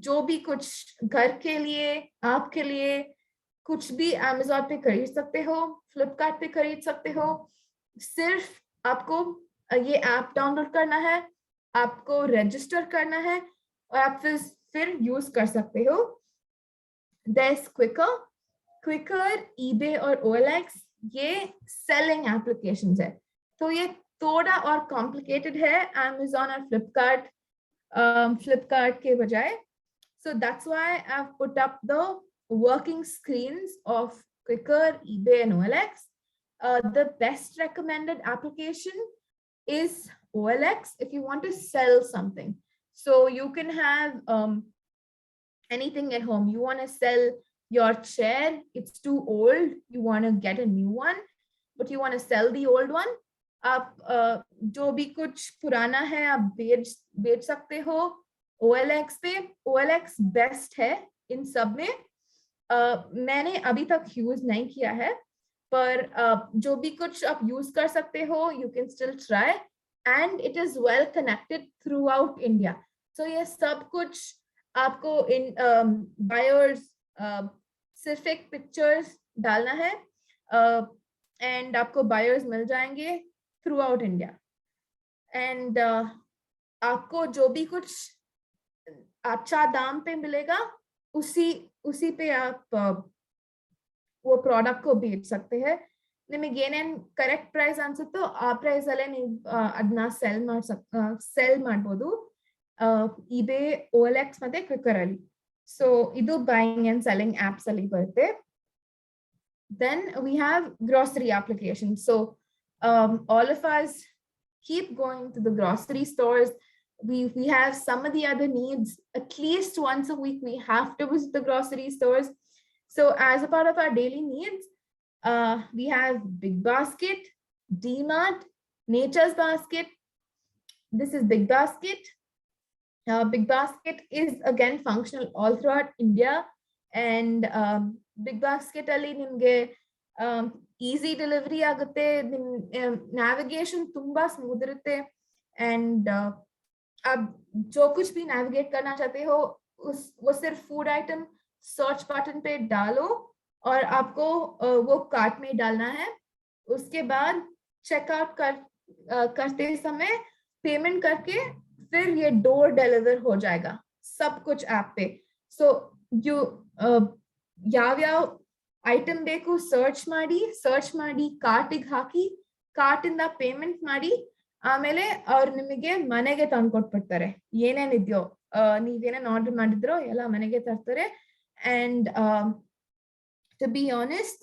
जो भी कुछ घर के लिए, आपके लिए कुछ भी Amazon पे खरीद सकते हो, फ्लिपकार्ट पे खरीद सकते हो. सिर्फ आपको ये ऐप डाउनलोड करना है, आपको रजिस्टर करना है और आप फिर यूज कर सकते हो. There's Quicker, eBay और OLX, ये सेलिंग एप्लीकेशंस है. तो ये थोड़ा और कॉम्प्लिकेटेड है Amazon और फ्लिपकार्ट के बजाय. So that's why I've put up the working screens of Quicker, eBay and OLX. The best recommended application is OLX if you want to sell something. So you can have anything at home. You want to sell your chair, it's too old, you want to get a new one, but you want to sell the old one. आप जो भी कुछ पुराना है आप बेच सकते हो OLX पे. OLX बेस्ट है इन सब में. मैंने अभी तक यूज नहीं किया है, पर जो भी कुछ आप यूज कर सकते हो, you can still try, and it is well connected throughout India. So ये सब कुछ आपको इन buyers सिर्फ एक पिक्चर्स डालना है एंड आपको बायर्स मिल जाएंगे थ्रू आउट इंडिया. एंड आपको जो भी कुछ अच्छा दाम पे मिलेगा उसी पे आप वो ಪ್ರಾಡಕ್ಟ್ को बेच सकते हैं. ನಿಮಗೆ ಏನೇನ್ ಕರೆಕ್ಟ್ ಪ್ರೈಸ್ ಅನ್ಸುತ್ತೋ ಆ ಪ್ರೈಸ್ ಅಲ್ಲೇ ನೀವು ಅದನ್ನ ಸೆಲ್ ಮಾಡ್ಬೋದು eBay, OLX ಮತ್ತೆ Quicker ಅಲ್ಲಿ. So idu buying and selling apps ali barutte. Then we have grocery applications. So all of us keep going to the grocery stores. We have some of the other needs. At least once a week we have to visit the grocery stores. So as a part of our daily needs, we have Big Basket, D-Mart, Nature's Basket. This is Big Basket. Big Basket is again functional all throughout India, and Big Basket ali nimge easy delivery agutte, navigation tumba smooth irutte, and ab jo kuch bhi navigate karna chahte ho वो सिर्फ food item search button पे डालो और आपको वो cart में डालना है। उसके बाद चेकआउट करते समय पेमेंट करके फिर ये डोर डिलीवर हो जाएगा सब कुछ ऐप पे। सो यू ಯಾವ್ಯಾವ ಐಟಮ್ ಬೇಕು ಸರ್ಚ್ ಮಾಡಿ ಕಾರ್ಟಿಗೆ ಹಾಕಿ ಕಾರ್ಟಿಂದ ಪೇಮೆಂಟ್ ಮಾಡಿ ಆಮೇಲೆ ಅವ್ರು ನಿಮಗೆ ಮನೆಗೆ ತಂದ್ಕೊಟ್ಬಿಡ್ತಾರೆ ಏನೇನಿದೆಯೋ ನೀವೇನೇನ್ ಆರ್ಡರ್ ಮಾಡಿದ್ರೋ ಎಲ್ಲ ಮನೆಗೆ ತರ್ತಾರೆ. And to be honest,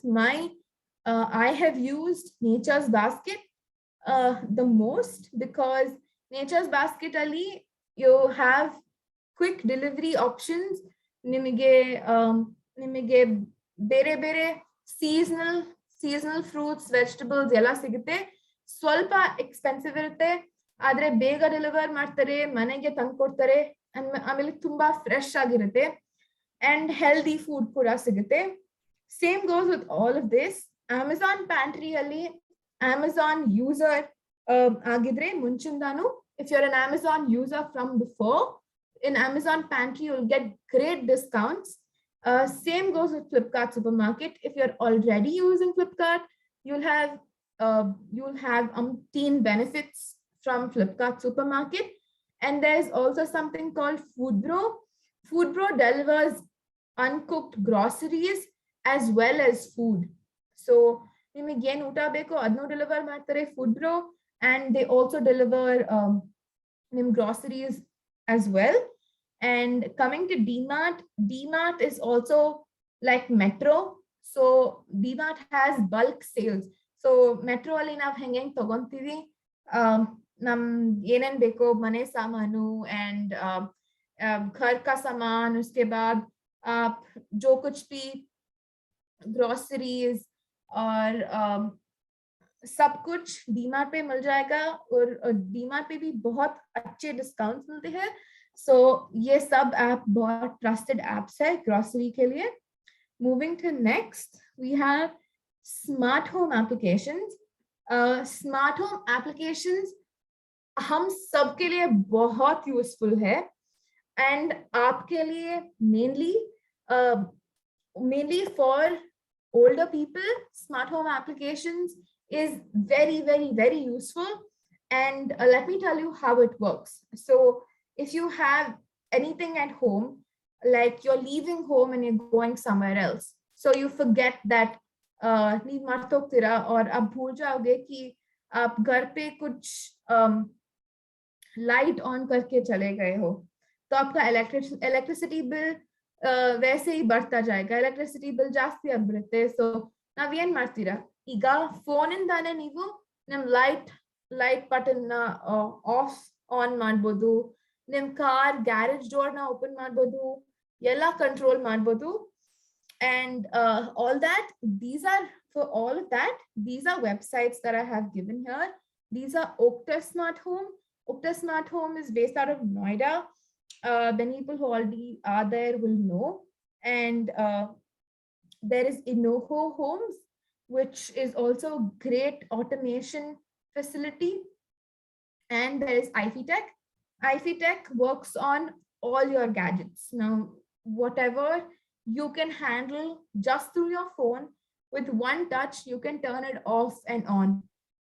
I have used Nature's Basket the most, because Nature's Basket ali you have quick delivery options. ನಿಮಗೆ ಬೇರೆ ಬೇರೆ ಸೀಸನಲ್ ಫ್ರೂಟ್ಸ್ ವೆಜಿಟಬಲ್ಸ್ ಎಲ್ಲ ಸಿಗುತ್ತೆ. ಸ್ವಲ್ಪ ಎಕ್ಸ್ಪೆನ್ಸಿವ್ ಇರುತ್ತೆ, ಆದ್ರೆ ಬೇಗ ಡೆಲಿವರ್ ಮಾಡ್ತಾರೆ, ಮನೆಗೆ ತಂದ್ಕೊಡ್ತಾರೆ. ಆಮೇಲೆ ತುಂಬಾ ಫ್ರೆಶ್ ಆಗಿರುತ್ತೆ ಅಂಡ್ ಹೆಲ್ದಿ ಫುಡ್ ಕೂಡ ಸಿಗುತ್ತೆ. Same goes with all of this. Amazon pantry ಅಲ್ಲಿ ಅಮೆಝಾನ್ ಯೂಸರ್ ಆಗಿದ್ರೆ ಮುಂಚಿಂದಾನು, if you're an Amazon user from before, in Amazon pantry you'll get great discounts. Same goes with Flipkart supermarket. If you're already using Flipkart, you'll have umpteen benefits from Flipkart supermarket. And there's also something called Foodbro. Foodbro delivers uncooked groceries as well as food. So ನಿಮಗೆ ಏನು ಊಟ ಬೇಕೋ ಅದನ್ನು deliver ಮಾಡ್ತಾರೆ Foodbro, and they also deliver groceries as well. And coming to DMart is also like Metro. So DMart has bulk sales. So Metro ಅಲ್ಲಿ ನಾವು ಹೆಂಗೆ ತಗೊಂತೀವಿ ನಮ್ ಏನೇನ್ ಬೇಕೋ ಮನೆ ಸಾಮಾನು and घर का सामान, उसके बाद आप जो कुछ भी ग्रोसरीज और सब कुछ डीमार्ट पे मिल जाएगा. और डीमार्ट पे भी बहुत अच्छे डिस्काउंट्स मिलते हैं. सो ये सब ऐप बहुत ट्रस्टेड एप्स है ग्रोसरी के लिए. Moving to next, we have smart home applications. Smart home applications हम सबके लिए बहुत यूजफुल है, एंड आपके लिए mainly for older people, smart home applications is very, very, very useful. And let me tell you how it works. So if you have anything at home, like you're leaving home and you're going somewhere else, so you forget that नींद मत होगा और आप भूल जाओगे कि आप घर पे कुछ लाइट ऑन करके चले गए हो, तो आपका इलेक्ट्रिसिटी बिल वैसे ही बढ़ता जाएगा. ಎಲೆಕ್ಟ್ರಿಸಿಟಿ ಬಿಲ್ ಜಾಸ್ತಿ ಆಗ್ಬಿಡುತ್ತೆ. ಸೊ ನಾವೇನ್ ಮಾಡ್ತೀರಾ, ಈಗ ಫೋನ್ ಇಂದಾನೆ ನೀವು ನಿಮ್ ಲೈಟ್ ಬಟನ್ ನ ಆಫ್ ಆನ್ ಮಾಡ್ಬೋದು, ನಿಮ್ ಕಾರ್ ಗ್ಯಾರೇಜ್ ಡೋರ್ ನ ಓಪನ್ ಮಾಡ್ಬೋದು, ಎಲ್ಲ ಕಂಟ್ರೋಲ್ ಮಾಡ್ಬೋದು. And all that, these are websites that I have given here. These are Okta Smart Home. Okta Smart Home is based out of Noida. Many people who already are there will know. And there is Inoho Homes, which is also great automation facility. And there is IFTech. IFTech works on all your gadgets. Now, whatever you can handle just through your phone, with one touch, you can turn it off and on.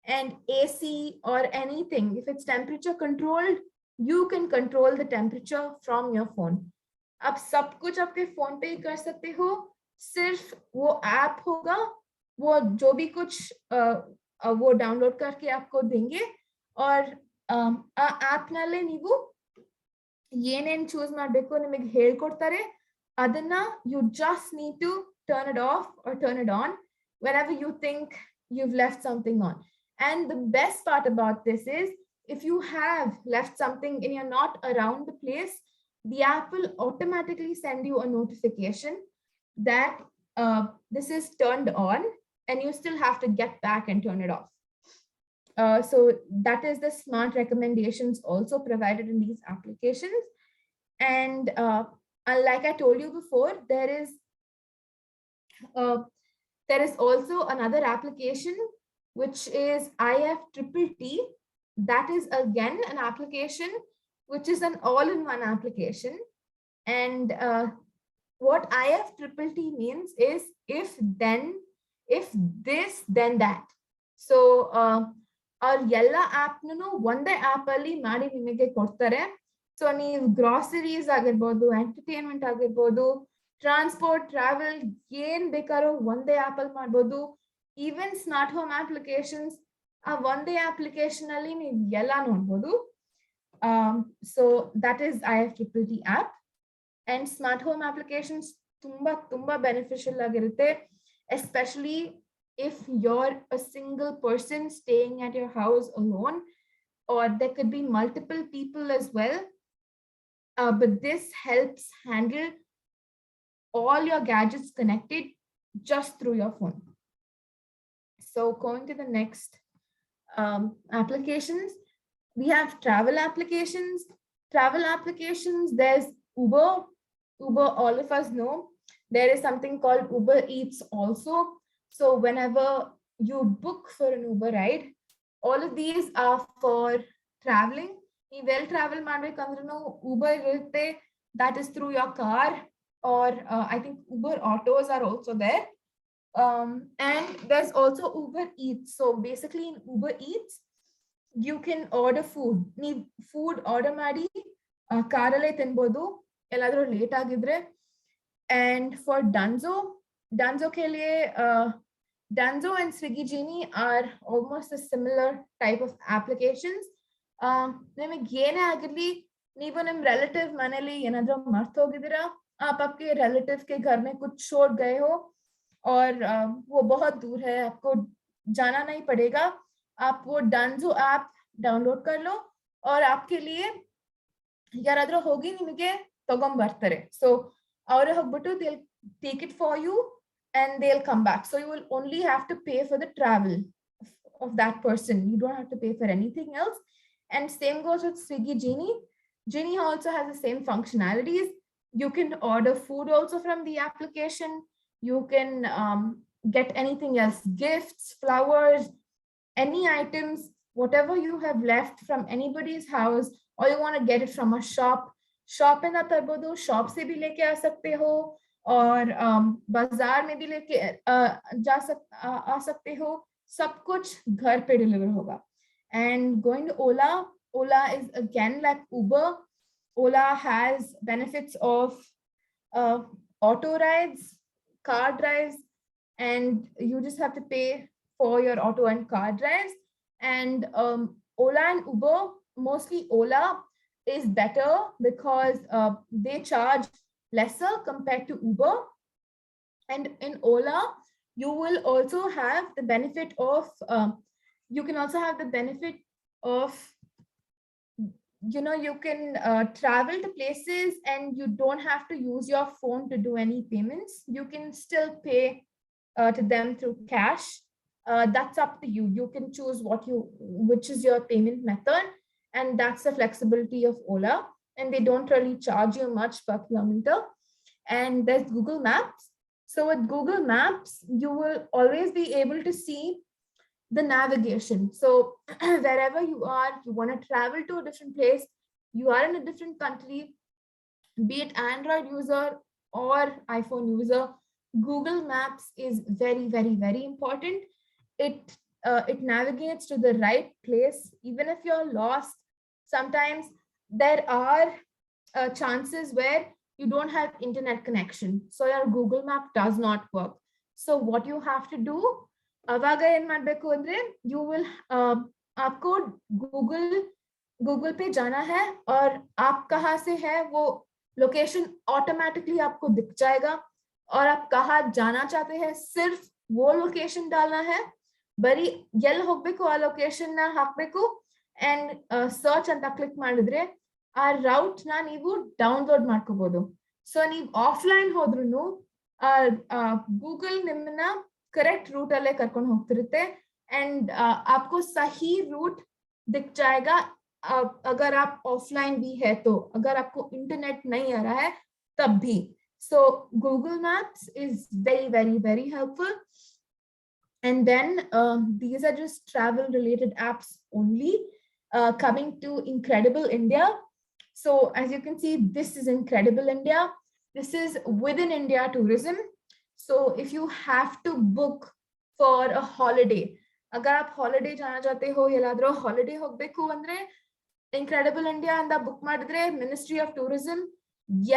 And AC or anything, if it's temperature controlled, you can control the temperature from your phone. आप सब कुछ आपके phone पे ही कर सकते हो. सिर्फ वो ऐप होगा, वो जो भी कुछ वो डाउनलोड करके आपको देंगे. और ಆ ಆಪ್ ನಲ್ಲೇ ನೀವು ಏನೇನ್ ಚೂಸ್ ಮಾಡಬೇಕು ನಿಮಗೆ ಹೇಳ್ಕೊಡ್ತಾರೆ. ಅದನ್ನ you just need to turn it off or turn it on whenever you think you've left something on. And the best part about this is, if you have left something and you're not around the place, the app will automatically send you a notification that this is turned on, and you still have to get back and turn it off. So that is the smart recommendations also provided in these applications. And like I told you before, there is also another application which is IFTTT. That is again an application which is an all-in-one application. And what IFTTT means is if then, if this, then that. So our yella app no one day app ali mari nimege kodtare. So ನೀವು groceries ಆಗಿರ್ಬೋದು, entertainment ಆಗಿರ್ಬೋದು, transport, travel ಏನ್ ಬೇಕಾದ್ರೂ ಒಂದೇ app ಅಲ್ಲಿ ಮಾಡ್ಬೋದು. Even smart home applications, ಆ ಒಂದೇ ಅಪ್ಲಿಕೇಶನ್ ಅಲ್ಲಿ ನೀವು ಎಲ್ಲ ನೋಡ್ಬೋದು. So that is IFTTT app. And smart home applications tumba beneficial ಆಗಿರುತ್ತೆ, especially if you're a single person staying at your house alone, or there could be multiple people as well. But this helps handle all your gadgets connected just through your phone. So going to the next applications, we have travel applications. Travel applications, there's Uber. Uber, all of us know. There is something called Uber Eats also. So whenever you book for an Uber ride, all of these are for traveling. You will travel madbekandru Uber irutte, that is through your car, or I think Uber autos are also there. And there's also Uber Eats. So basically in Uber Eats, you can order food. Need food order ಮಾಡಿ ಕಾರಲ್ಲೇ ತಿನ್ಬೋದು ಎಲ್ಲಾದ್ರೂ late ಆಗಿದ್ರೆ. And for Dunzo ke liye Dunzo and Swiggy Genie are almost a similar type of applications. ನಿಮಗೆ ಏನೇ ಆಗಿರ್ಲಿ, ನೀವು ನಿಮ್ಮ relative ಮನೇಲಿ ಏನಾದ್ರೂ ಮರ್ತು ಹೋಗಿದ್ದೀರಾ, आप आपके रिलेटिव के घर में कुछ छोड़ गए हो और वो बहुत दूर है, आपको जाना नहीं पड़ेगा, आप वो Dunzo ऐप डाउनलोड कर लो और आपके लिए ಯಾರಾದ್ರೂ ಹೋಗಿ ನಿಮಗೆ ತಗೊಂಡ್ಬರ್ತಾರೆ. ಸೊ ಅವರೇ ಹೋಗ್ಬಿಟ್ಟು they'll take it for you and they'll come back. So you will only have to pay for the travel of that person. You don't have to pay for anything else. And same goes with Swiggy Genie. Genie also has the same functionalities. You can order food also from the application. You can get anything else, gifts, flowers, any items, whatever you have left from anybody's house, or you want to get it from a shop in tarbodu, shop se bhi leke aa sakte ho, और बाजार में भी लेके आ सकते हो. सब कुछ घर पे डिलीवर होगा. And going to Ola is again like Uber. Ola has benefits of auto rides, car drives, and you just have to pay for your auto and car drives. And Ola and Uber, mostly Ola is better because they charge lesser compared to Uber. And in Ola, you will also have the benefit of, you can also have the benefit of, you know, you can travel to places and you don't have to use your phone to do any payments. You can still pay to them through cash. That's up to you. You can choose which is your payment method, and that's the flexibility of Ola. And they don't really charge you much per kilometer. And there's Google Maps. So with Google Maps, you will always be able to see the navigation. So wherever you are, you want to travel to a different place, you are in a different country, be it Android user or iPhone user, Google Maps is very, very, very important. It navigates to the right place. Even if you're lost, sometimes there are chances where you don't have internet connection, so your Google Map does not work. So what you have to do, ಅವಾಗ ಏನ್ ಮಾಡ್ಬೇಕು ಅಂದ್ರೆ, you will आपको Google पे जाना है और आप कहाँ से है वो लोकेशन ऑटोमेटिकली आपको दिख जाएगा, और आप कहाँ जाना चाहते हैं सिर्फ वो लोकेशन डालना है. ಬರೀ ಎಲ್ಲಿ ಹೋಗ್ಬೇಕು ಆ ಲೊಕೇಶನ್ ನ ಹಾಕ್ಬೇಕು, ಅಂಡ್ ಸರ್ಚ್ ಅಂತ ಕ್ಲಿಕ್ ಮಾಡಿದ್ರೆ ಆ ರೌಟ್ ನ ನೀವು ಡೌನ್ಲೋಡ್ ಮಾಡ್ಕೋಬಹುದು. ಸೊ ನೀವು ಆಫ್ಲೈನ್ ಹೋದ್ರೂ ಗೂಗಲ್ ನಿಮ್ಮನ್ನ करेक्ट रूट अल्ले करकोंड होगतिरुत्ते, एंड आपको सही रूट दिख जाएगा अगर आप ऑफलाइन भी है तो. अगर आपको इंटरनेट नहीं आ रहा है तब भी. सो Google maps is very, very, very helpful. And then these are just travel related apps only. Coming to Incredible India. So as you can see, this is Incredible India. This is within India tourism. So if you have to book for a holiday, agar aap holiday jana chahte ho elladro holiday hogbeku andre Incredible India and the book ಮಾಡಿದ್ರೆ Ministry of Tourism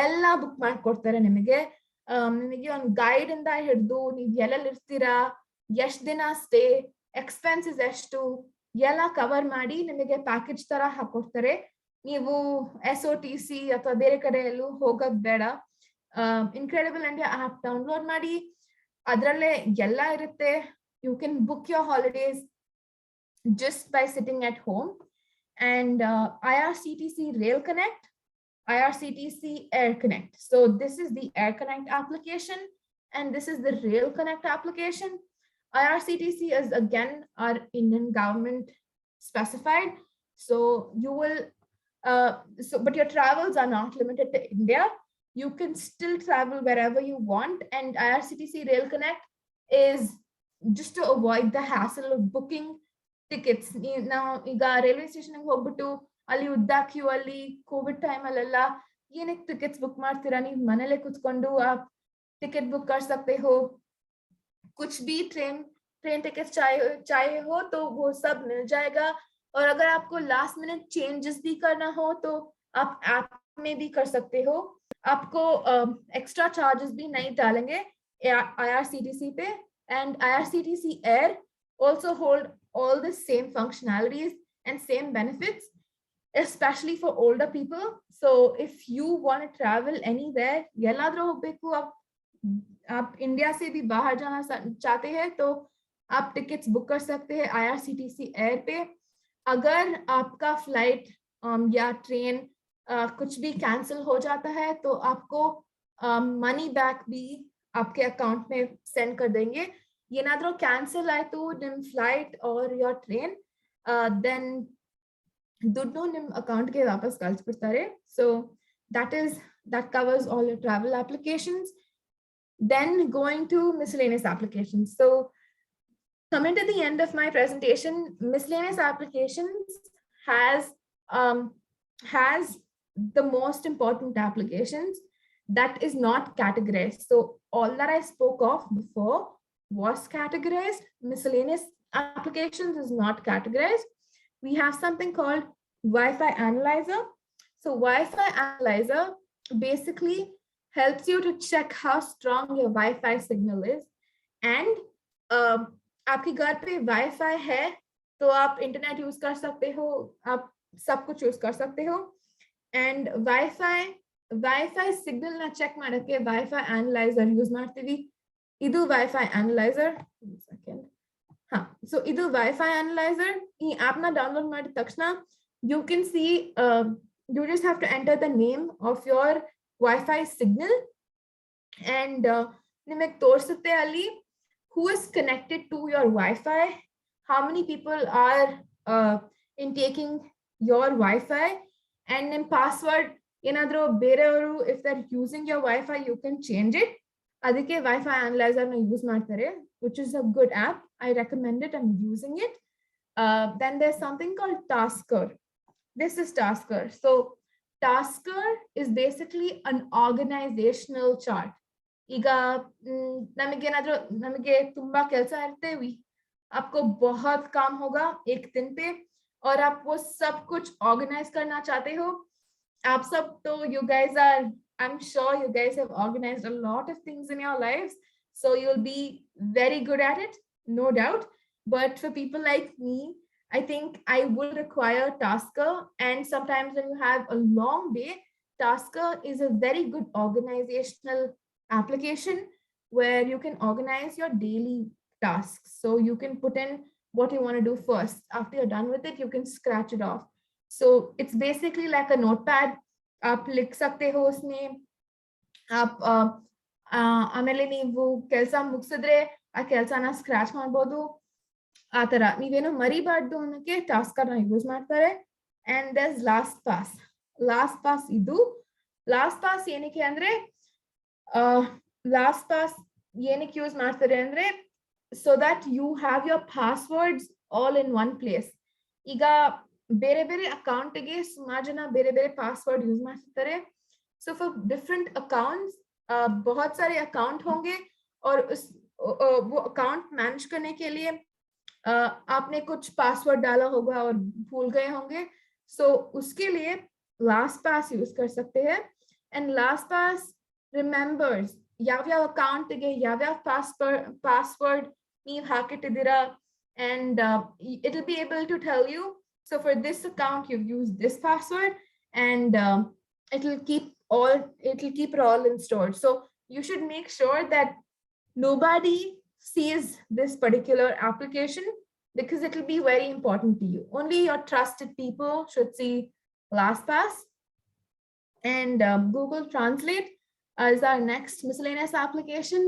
ಎಲ್ಲ book ಮಾಡ್ಕೊಡ್ತಾರೆ ನಿಮಗೆ. ನಿಮಗೆ ಒಂದು guide ಇಂದ ಹಿಡಿದು ನೀವು ಎಲ್ಲೆಲ್ಲಿ ಇರ್ತೀರಾ, ಎಷ್ಟು ದಿನ ಸ್ಟೇ, ಎಕ್ಸ್ಪೆನ್ಸಸ್ ಎಷ್ಟು ಎಲ್ಲ ಕವರ್ ಮಾಡಿ ನಿಮಗೆ ಪ್ಯಾಕೇಜ್ ತರ ಹಾಕೊಡ್ತಾರೆ. ನೀವು SOTC ಅಥವಾ ಬೇರೆ ಕಡೆ ಎಲ್ಲೂ ಹೋಗೋದ್ ಬೇಡ. ಇನ್ಕ್ರೆಡಿಬಲ್ ಇಂಡಿಯಾ ಆಪ್ ಡೌನ್ಲೋಡ್ ಮಾಡಿ, ಅದರಲ್ಲೇ ಎಲ್ಲ ಇರುತ್ತೆ. You can book your holidays just by sitting at home. And IRCTC Rail Connect, IRCTC Air Connect. So this is the Air Connect application and this is the Rail Connect application. IRCTC is again our Indian government specified. So you will, but your travels are not limited to India. You can still travel wherever you want, and IRCTC Rail Connect is just to avoid the hassle of booking tickets. Now ಈಗ railway station ಹೋಗ್ಬಿಟ್ಟು ಅಲ್ಲಿ ಉದ್ದ Q ಅಲ್ಲಿ Covid time ಅಲ್ಲೆಲ್ಲ ಏನಕ್ಕೆ tickets book ಮಾಡ್ತೀರಾ, ನೀವು ಮನೇಲೆ ಕುತ್ಕೊಂಡು ಆ टिकट बुक कर सकते हो. कुछ भी ट्रेन टिकट चाहिए हो तो वो सब मिल जाएगा. और अगर आपको लास्ट मिनट चेंजेस भी करना हो तो आप ऐप में भी कर सकते हो. आपको एक्स्ट्रा चार्जेस भी नहीं डालेंगे IRCTC पे. And IRCTC Air also hold all the same functionalities and same benefits, especially for older people. So if you want to travel anywhere, yelladro hogbeku, आप इंडिया से भी बाहर जाना चाहते हैं तो आप टिकट्स बुक कर सकते हैं IRCTC एयर पे. अगर आपका फ्लाइट या ट्रेन कुछ भी कैंसिल हो जाता है तो आपको मनी बैक भी आपके अकाउंट में सेंड कर देंगे. ಏನಾದರೂ ಕ್ಯಾನ್ಸಲ್ ಆಯ್ತು ನಿಮ್ಮ flight or your train, then ದುಡ್ಡು ನಿಮ್ಮ ಅಕೌಂಟ್ಗೆ ವಾಪಸ್ ಕಳಿಸ್ಬಿಡ್ತಾರೆ. So that covers all your travel applications. Then going to miscellaneous applications. So coming to the end of my presentation, miscellaneous applications has the most important applications that is not categorized. So all that I spoke of before was categorized. Miscellaneous applications is not categorized. We have something called Wi-Fi analyzer. So Wi-Fi analyzer basically helps you to check how strong your Wi-Fi signal is. And आपके घर पे Wi-Fi है तो आप internet use कर सकते हो, आप सब कुछ यूज कर सकते हो. And Wi-Fi signal na check ಮಾಡಕ್ಕೆ Wi-Fi analyzer ಯೂಸ್ ಮಾಡ್ತೀವಿ. ಇದು Wi-Fi analyzer. So ಇದು Wi-Fi analyzer. ಈ app na download ಮಾಡಿದ ತಕ್ಷಣ you can see, you just have to enter the name of your Wi-Fi signal and ನಿಮಗೆ ತೋರಿಸುತ್ತೆ ಅಲ್ಲಿ who is connected to your Wi-Fi, how many people are in taking your Wi-Fi, and ನಿಮ್ಮ password ಏನಾದರೂ ಬೇರೆಯವರು if they're using your Wi-Fi you can change it. ಅದಕ್ಕೆ Wi-Fi analyzer ನ use ಮಾಡ್ತಾರೆ, which is a good app. I recommend it. I'm using it. Then there's something called Tasker. This is Tasker. So Tasker is basically an organizational chart. ಈಗ ನಮಗೆ ತುಂಬಾ ಕೆಲಸ ಇರುತ್ತೆ, आपको बहुत काम होगा एक दिन पे और आप वो सब कुछ ऑर्गेनाइज करना चाहते हो. आप सब तो you guys are, I'm sure you guys have organized a lot of things in your lives, so you'll be very good at it, no doubt. But for people like me, I think I will require Tasker. And sometimes when you have a long day, Tasker is a very good organizational application where you can organize your daily tasks. So you can put in what you want to do first. After you're done with it, you can scratch it off. So it's basically like a notepad. आप लिख सकते हो उसमें, आप ಆಮೇಲೆ ನೀವು ಕೆಲಸ ಮುಗಿಸಿದ್ರೆ ಆ ಕೆಲಸನ ಸ್ಕ್ರಾಚ್ ಮಾಡ್ಬೋದು. ಆ ತರ ನೀವೇನು ಮರಿಬಾರ್ದು ಅನ್ನೋಕ್ಕೆ ಟಾಸ್ಕರ್ ನ ಯೂಸ್ ಮಾಡ್ತಾರೆ. ಅಂಡ್ ದಸ್ ಲಾಸ್ಟ್ ಪಾಸ್ ಇದು ಲಾಸ್ಟ್ ಪಾಸ್ ಏನಕ್ಕೆ ಅಂದ್ರೆ ಲಾಸ್ಟ್ ಪಾಸ್ ಏನಕ್ಕೆ ಯೂಸ್ ಮಾಡ್ತಾರೆ ಅಂದ್ರೆ so that you have your passwords all in one place. ಈಗ ಬೇರೆ ಬೇರೆ ಅಕೌಂಟ್ಗೆ ಸುಮಾರು ಜನ ಬೇರೆ ಬೇರೆ ಪಾಸ್ವರ್ಡ್ ಯೂಸ್ ಮಾಡ್ತಿರ್ತಾರೆ. So for different accounts बहुत सारे अकाउंट होंगे और वो अकाउंट मैनेज करने के लिए आपने कुछ पासवर्ड डाला होगा और भूल गए होंगे, सो उसके लिए LastPass यूज कर सकते हैं. एंड LastPass remembers ಯಾವ್ಯಾವ ಅಕೌಂಟ್ಗೆ ಯಾವ್ಯಾವ ಪಾಸ್ವರ್ಡ್ ನೀವು ಹಾಕಿಟ್ಟಿದ್ದೀರಾ, and it'll be able to tell you, so for this account you've used this password, and it'll keep it all in storage. So you should make sure that nobody sees this particular application, because it will be very important to you. Only your trusted people should see LastPass. And Google Translate is our next miscellaneous application.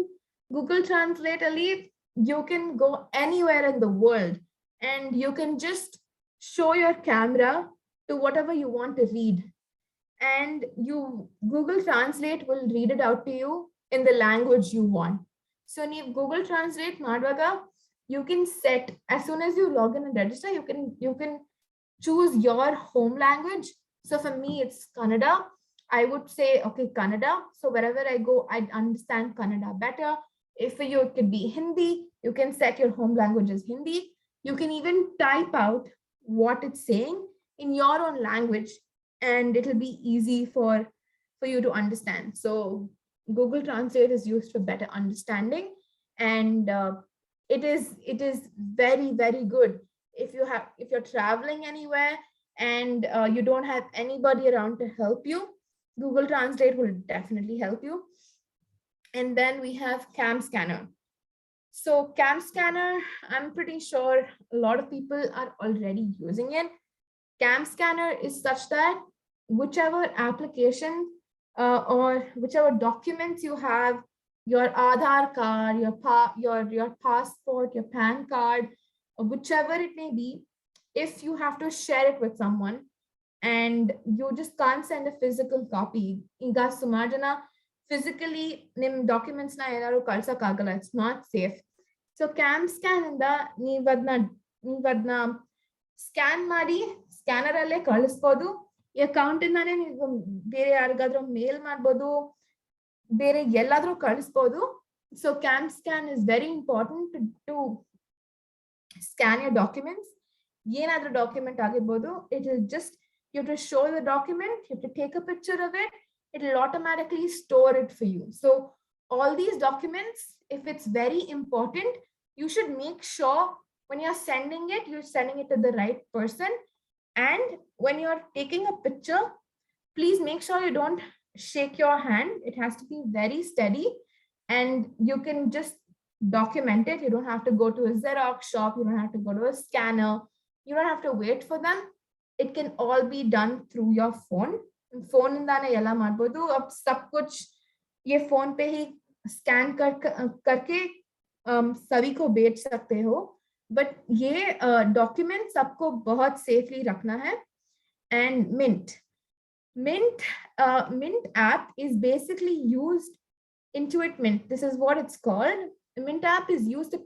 Google Translate Ali, you can go anywhere in the world and you can just show your camera to whatever you want to read, and Google Translate will read it out to you in the language you want. So ನೀವು Google Translate ಮಾಡುವಾಗ you can set, as soon as you log in and register, you can choose your home language. So for me it's Kannada. I would say okay, Kannada, so wherever I go I understand Kannada better. If for you it could be Hindi, you can set your home language as Hindi. You can even type out what it's saying in your own language, and it'll be easy for you to understand. So Google Translate is used for better understanding, and it is very, very good if you're traveling anywhere and you don't have anybody around to help you. Google Translate will definitely help you. And then we have Cam Scanner. So Cam Scanner, I'm pretty sure a lot of people are already using it. Cam Scanner is such that whichever application or whichever documents you have, your Aadhaar card, your passport, your PAN card, whichever it may be, if you have to share it with someone and you just can't send a physical copy, ಈಗ ಸುಮಾರು ಜನ physically ನಿಮ್ಮ documents ನ ಏನಾದ್ರು ಕಳ್ಸಕ್ಕಾಗಲ್ಲ, it's not safe. So Cam Scan ಇಂದ ನೀವದನ್ನ scan ಮಾಡಿ scanner ಅಲ್ಲೇ ಕಳಿಸ್ಬೋದು. ಈ ಅಕೌಂಟ್ ಇಂದಾನೆ ನೀವು ಬೇರೆ ಯಾರಿಗಾದ್ರೂ ಮೇಲ್ ಮಾಡ್ಬೋದು, ಬೇರೆ ಎಲ್ಲಾದ್ರೂ ಕಳಿಸ್ಬೋದು. So Cam Scan is very important to scan your documents. ಏನಾದ್ರೂ ಡಾಕ್ಯುಮೆಂಟ್ ಆಗಿರ್ಬೋದು, it will just, you have to show the document, you have to take a picture of it, it will automatically store it for you. So all these documents, if it's very important, you should make sure when you're sending it to the right person. And when you're taking a picture, please make sure you don't shake your hand. It has to be very steady, and you can just document it. You don't have to go to a Xerox shop, you don't have to go to a scanner, you don't have to wait for them. It can all be done through your phone. Phone इंदाने यला मारबोदु. अब सब कुछ ये phone पे ही scan करके सभी को बेच सकते हो, बट ये डॉक्यूमेंट्स आपको बहुत सेफली रखना है. And Mint app is basically used. Intuit Mint, this is what it's called. Mint app is used to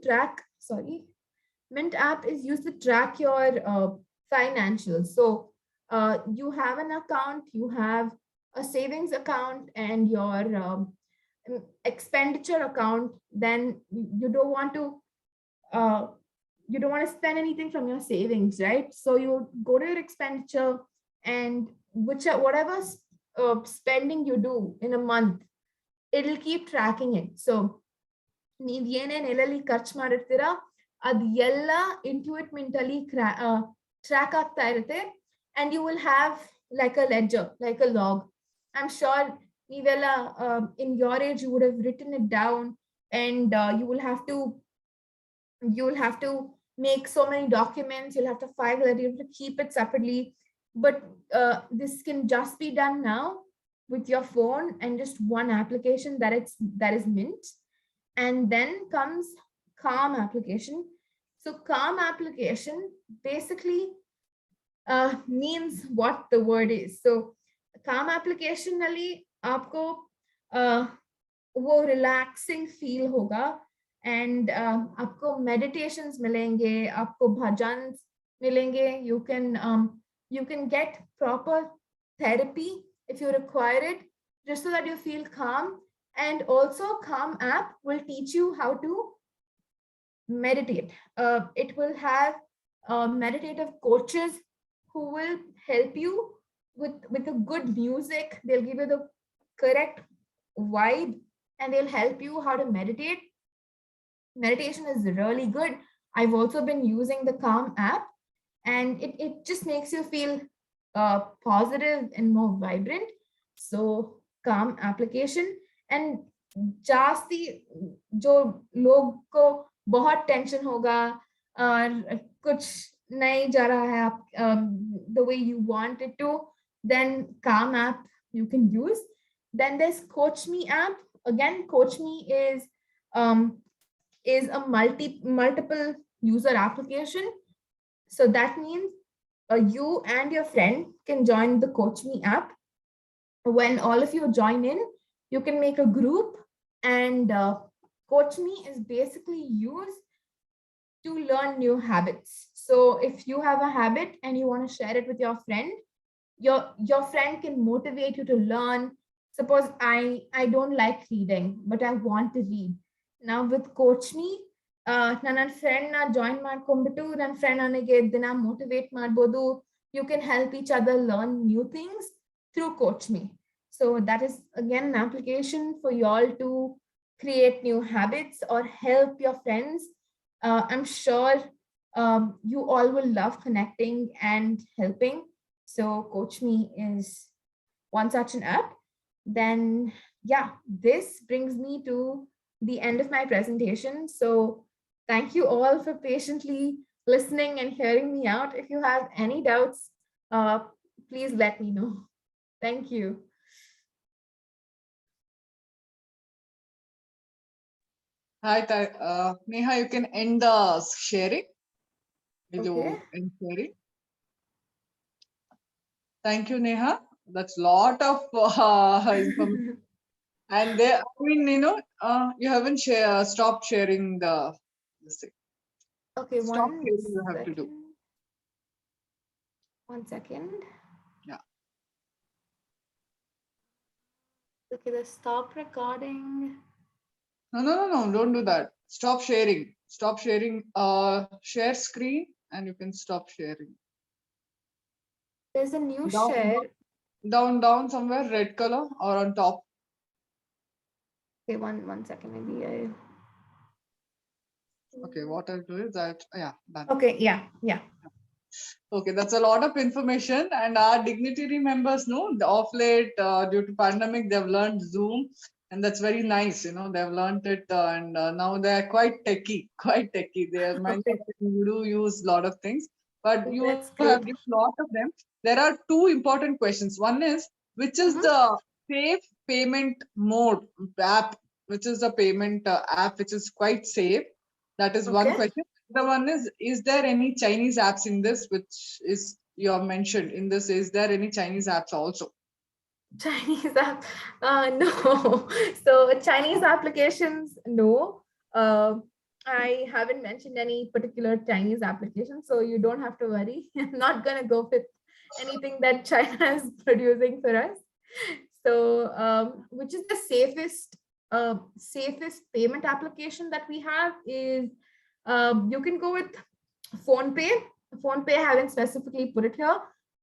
track your financials. So you have an account, you have a savings account and your expenditure account. Then you don't want to spend anything from your savings, right? So you go to your expenditure, and whatever spending you do in a month, it'll keep tracking it. So ನೀವ್ ಏನೇನ್ ಎಲ್ಲೆಲ್ಲಿ ಖರ್ಚು ಮಾಡಿರ್ತೀರಾ ಅದ್ ಎಲ್ಲ Intuit Mint ಅಲ್ಲಿ track ಆಗ್ತಾ ಇರುತ್ತೆ, and you will have like a ledger, like a log. I'm sure ನೀವೆಲ್ಲ in your age you would have written it down, and you will have to make so many documents, you'll have to file it, you have to keep it separately. But this can just be done now with your phone and just one application, that is Mint. And then comes Calm application. So Calm application basically means what the word is. So Calm application ali aapko wo relaxing feel hoga, and aapko meditations milenge, aapko bhajans milenge. You can get proper therapy if you require it, just so that you feel calm. And also Calm app will teach you how to meditate. It will have meditative coaches who will help you with a good music. They'll give you the correct vibe and they'll help you how to meditate. Meditation is really good. I've also been using the Calm app and it just makes you feel positive and more vibrant. So Calm application. And जास्ती जो लोग को बहुत tension होगा और कुछ नहीं जा रहा है आप the way you want it to, then Calm app you can use. Then there's Coach Me app. Again, Coach Me is a multiple user application. So that means you and your friend can join the Coach Me app. When all of you join in, you can make a group, and Coach Me is basically used to learn new habits. So if you have a habit and you want to share it with your friend, your friend can motivate you to learn. Suppose I don't like reading, but I want to read. Now with Coach Me, ನನ್ನ friend ನ join ಮಾಡ್ಕೊಂಡ್ಬಿಟ್ಟು ನನ್ನ friend ನನಗೆ ದಿನ motivate ಮಾಡ್ಬೋದು. You can help each other learn new things through Coach Me. So that is again an application for you all to create new habits or help your friends. I'm sure you all will love connecting and helping. So Coach Me is one such an app. Then yeah, this brings me to the end of my presentation. So thank you all for patiently listening and hearing me out. If you have any doubts, please let me know. Thank you. Hi, Neha, you can end the sharing. Will you Okay. end sharing? Thank you, Neha. That's a lot of information. And there, I mean, you haven't stopped sharing this thing. Okay, Stop one sharing you have to do. second. 1 second. Yeah. Okay, the stop recording. No, don't do that. Stop sharing. Stop sharing. Share screen and you can stop sharing. There's a new Down, share. down somewhere, red color or on top. Okay, one second. Maybe I. Okay, what I'll do is that, yeah, done. Okay, yeah. Okay, that's a lot of information, and our dignitary members know off late due to pandemic they've learned Zoom, and that's very nice. They've learned it, and now they're quite techie, They are you do use a lot of things, but you That's have good. given a lot of them. There are two important questions. One is which is the safe payment mode app, which is the payment app which is quite safe. That is one Okay. question. The one is there any Chinese apps in this, which is you have mentioned in this? Is there any Chinese apps also? Chinese app? No. So Chinese applications, no. I haven't mentioned any particular Chinese application, so you don't have to worry. I'm not gonna go with anything that China is producing for us. So, which is the safest payment application that we have is you can go with PhonePe. PhonePe, I haven't specifically put it here,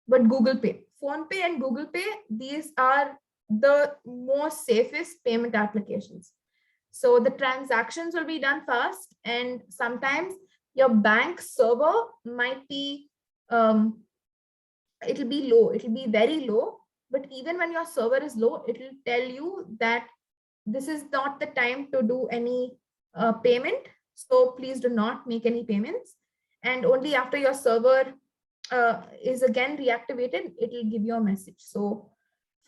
but Google Pay. PhonePe and Google Pay, these are the most safest payment applications. So the transactions will be done fast, and sometimes your bank server might be, it'll be low, it'll be very low. But even when your server is low, it'll tell you that this is not the time to do any payment. So please do not make any payments. And only after your server is again reactivated, it will give you a message. So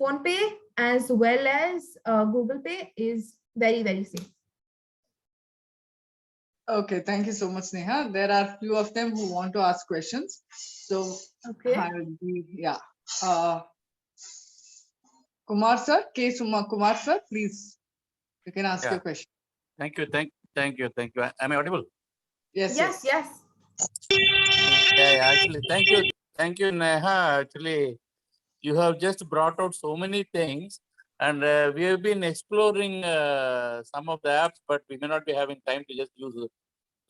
PhonePe as well as Google Pay is very, very safe. Okay, thank you so much, Neha. There are few of them who want to ask questions. So, Okay. yeah. Kumar sir, Kumar sir, please, you can ask your question. Thank you. Am I audible? Yes. Yes. Yeah, actually, thank you, Neha. Actually, you have just brought out so many things. And we have been exploring some of the apps, but we may not be having time to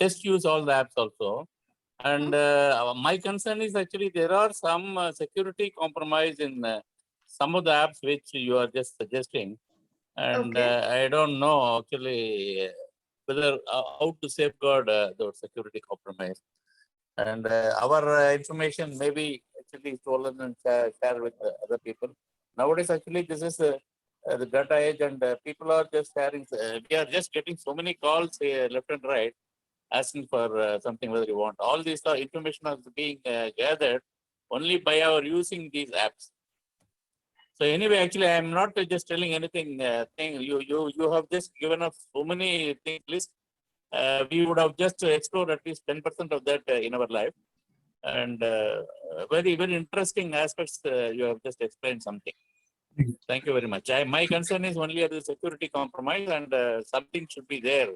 just use all the apps also. And my concern is actually there are some security compromise in some of the apps which you are just suggesting. And Okay. I don't know actually whether how to safeguard those security compromise. And our information may be actually stolen and shared with other people. Nowadays, actually, this is the data age, and people are just sharing. We are just getting so many calls left and right, asking for something whether you want. All these information is being gathered only by our using these apps. So anyway, actually, I am not just telling anything. You have just given us so many things list. We would have just explored at least 10% of that in our life. And very, very interesting aspects. You have just explained something. Thank you very much. My concern is only at the security compromise, and something should be there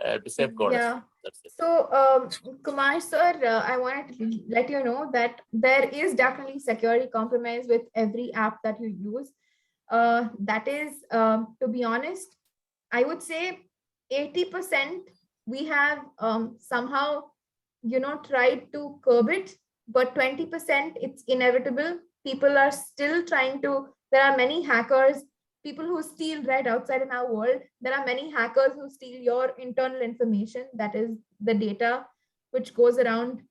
to safeguard us. Yeah. That's it. So, Kumar sir, I wanted to let you know that there is definitely security compromise with every app that you use. That is, to be honest, I would say 80% we have somehow, tried to curb it, but 20% it's inevitable. People are still trying to, there are many hackers, people who steal right outside in our world. There are many hackers who steal your internal information, that is the data which goes around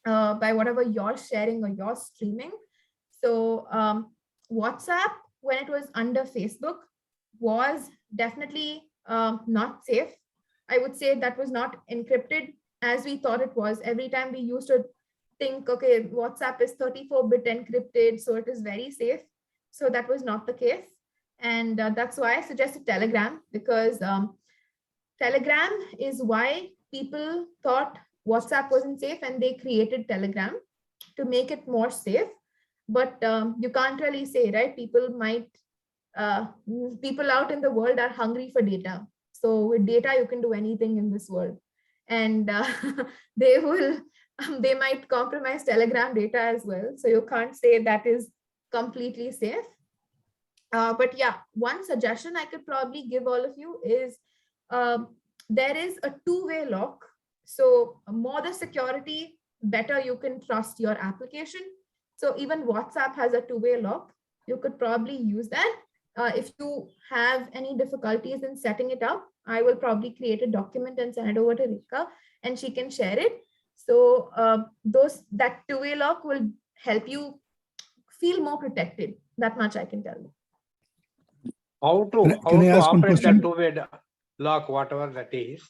by whatever you're sharing or you're streaming. So WhatsApp, when it was under Facebook, was definitely not safe. I would say that was not encrypted as we thought it was. Every time we used to think, okay, WhatsApp is 34-bit encrypted, so it is very safe. So that was not the case. And that's why I suggested Telegram, because Telegram is why people thought WhatsApp wasn't safe and they created Telegram to make it more safe. But you can't really say, right? People out in the world are hungry for data. So with data, you can do anything in this world. And they might compromise Telegram data as well. So you can't say that is completely safe. But yeah, one suggestion I could probably give all of you is there is a two-way lock. So more the security, better you can trust your application. So even WhatsApp has a two-way lock. You could probably use that. If you have any difficulties in setting it up, I will probably create a document and send it over to Rika and she can share it. So that two-way lock will help you feel more protected. That much I can tell you. How to ask one operate the question? two-way lock, whatever that is?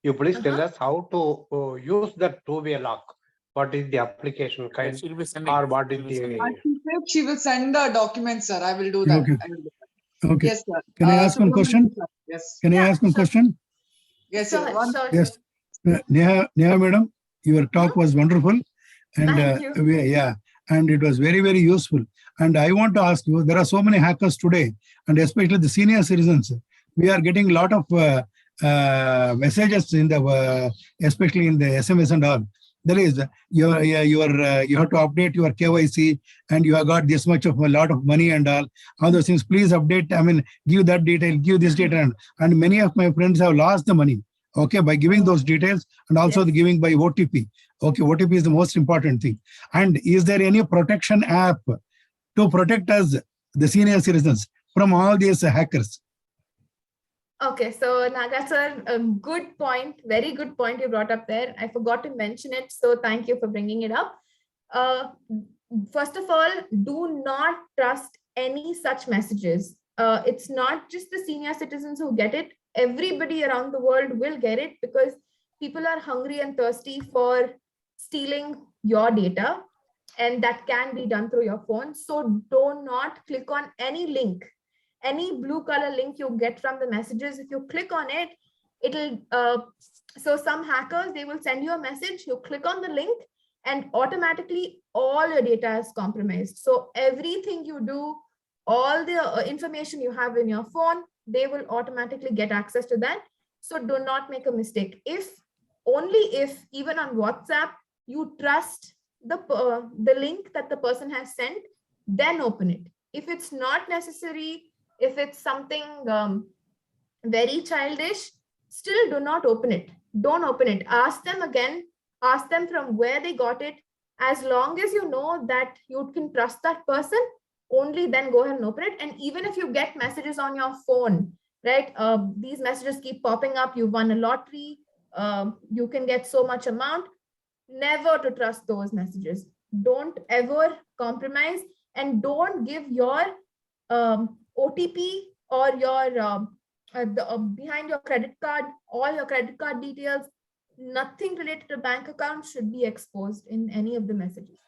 You please tell us how to use the two-way lock. What is the application kind, She'll be sending. or what is She'll be sending. the? She said she will send a document, sir. I will do that. Okay. Okay. Yes, sir. Can I ask one question? Yes. Can I ask one sure. question? Yes, Sure, sir. sure. Yes. Neha madam, your talk was wonderful. And Thank you. and it was very, very useful. And I want to ask you, there are so many hackers today, and especially the senior citizens. We are getting a lot of messages in the, especially in the SMS and all. There is you have to update your KYC, and you have got this much of a lot of money and all those things. Please update. I mean, give that detail, give this data, and many of my friends have lost the money. Okay, by giving those details, and also the giving by OTP. Okay, OTP is the most important thing. And is there any protection app to protect us, the senior citizens, from all these hackers? Okay, so Naga sir, a good point, very good point you brought up there. I forgot to mention it, so thank you for bringing it up. First of all, do not trust any such messages. It's not just the senior citizens who get it. Everybody around the world will get it because people are hungry and thirsty for stealing your data, and that can be done through your phone. So do not click on any link. Any blue color link you get from the messages, if you click on it, it'll so some hackers, they will send you a message, you click on the link and automatically all your data is compromised. So everything you do, all the information you have in your phone, they will automatically get access to that. So do not make a mistake. Only if even on WhatsApp you trust the link that the person has sent, then open it. If it's not necessary, If it's something very childish, still do not open it. Don't open it. Ask them again. Ask them from where they got it. As long as you know that you can trust that person, only then go ahead and open it. And even if you get messages on your phone, right? These messages keep popping up. You won a lottery. You can get so much amount. Never to trust those messages. Don't ever compromise, and don't give your OTP or your behind your credit card, all your credit card details. Nothing related to bank account should be exposed in any of the messages.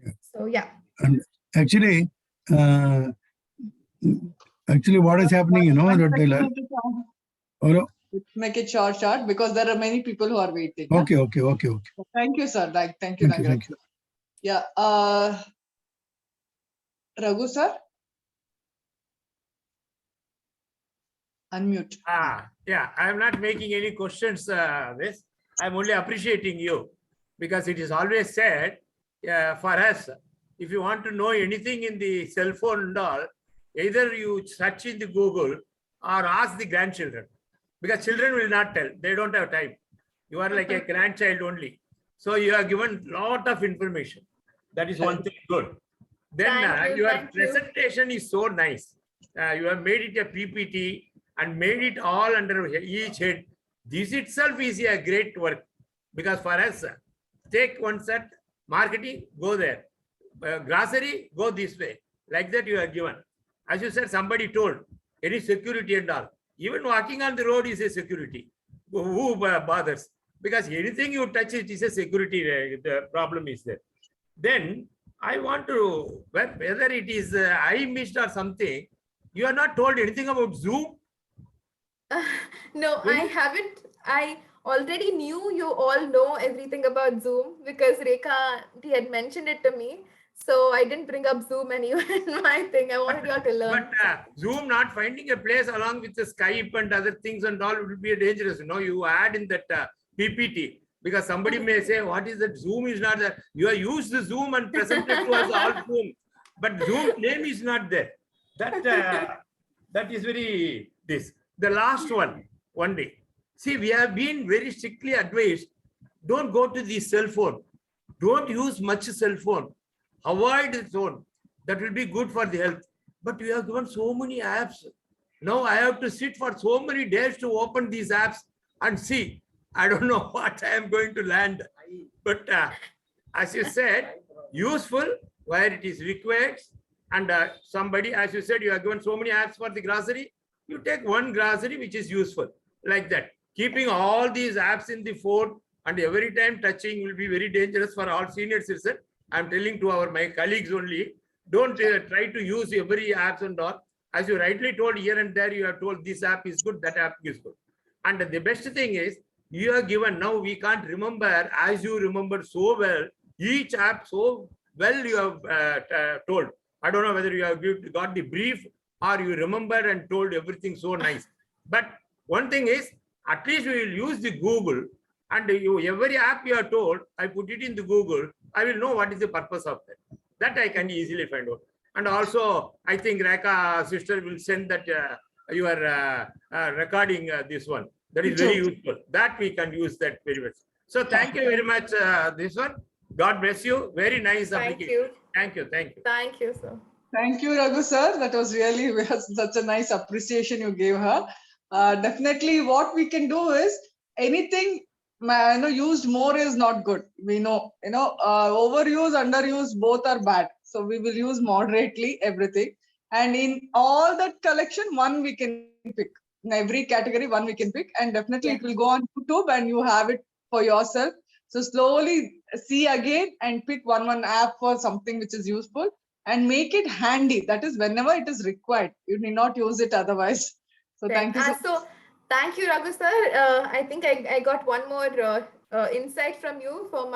Yeah. So yeah. And actually, what is happening, you know, that Make it short, because there are many people who are waiting. okay. Thank you, sir. Thank you. Thank you. Yeah. Raghu, sir? Unmute. Yeah, I'm not making any questions. I'm only appreciating you, because it is always said for us, if you want to know anything in the cell phone and all, either you search in the Google or ask the grandchildren, because children will not tell. They don't have time. You are like a grandchild only. So you have given a lot of information. That is one thing good. Then your presentation is so nice. You have made it a PPT and made it all under each head. This itself is a great work, because for us, take one set, marketing, go there. Grocery, go this way. Like that you are given. As you said, somebody told, any security and all. Even walking on the road is a security. Who bothers? Because anything you touch, it is a security. The problem is there. Then I want to, whether it is I missed or something, you are not told anything about Zoom? No, I haven't. I already knew you all know everything about Zoom, because Rekha had mentioned it to me. So I didn't bring up Zoom anywhere in my thing. I wanted you all to learn. But Zoom not finding a place along with the Skype and other things and all would be dangerous. You know, you add in that PPT, because somebody may say, what is that? Zoom is not there. You have used the Zoom and presented to us all Zoom, but Zoom name is not there. That is very this. The last one day. See, we have been very strictly advised, don't go to the cell phone. Don't use much cell phone. Avoid the phone. That will be good for the health. But we have given so many apps. Now I have to sit for so many days to open these apps and see. I don't know what I am going to land. But as you said, useful where it is required. And somebody, as you said, you have given so many apps for the grocery. You take one grocery which is useful, like that. Keeping all these apps in the phone and every time touching will be very dangerous for all senior citizens. I'm telling to my colleagues only, don't try to use every apps and all. As you rightly told, here and there, you have told this app is good, that app is good. And the best thing is, you are given, now we can't remember, as you remember so well, each app so well you have told. I don't know whether you have got the brief or you remember and told everything so nice. But one thing is, at least we will use the Google, and every app you are told, I put it in the Google, I will know what is the purpose of that. That I can easily find out. And also, I think Rekha sister will send that you are recording this one. That is very useful. That we can use that very much. So thank you very much. This one. God bless you. Very nice application. Thank you. Thank you, sir. Thank you, Raghu sir. That was really such a nice appreciation you gave her. Definitely, what we can do is anything used more is not good. We know, overuse, underuse, both are bad. So we will use moderately everything. And in all that collection, one we can pick. In every category, one we can pick. And definitely it will go on YouTube and you have it for yourself. So slowly see again and pick one app for something which is useful and make it handy. That is whenever it is required. You need not use it otherwise. So thank you so much. So thank you, Raghu sir. I think I got one more insight from you for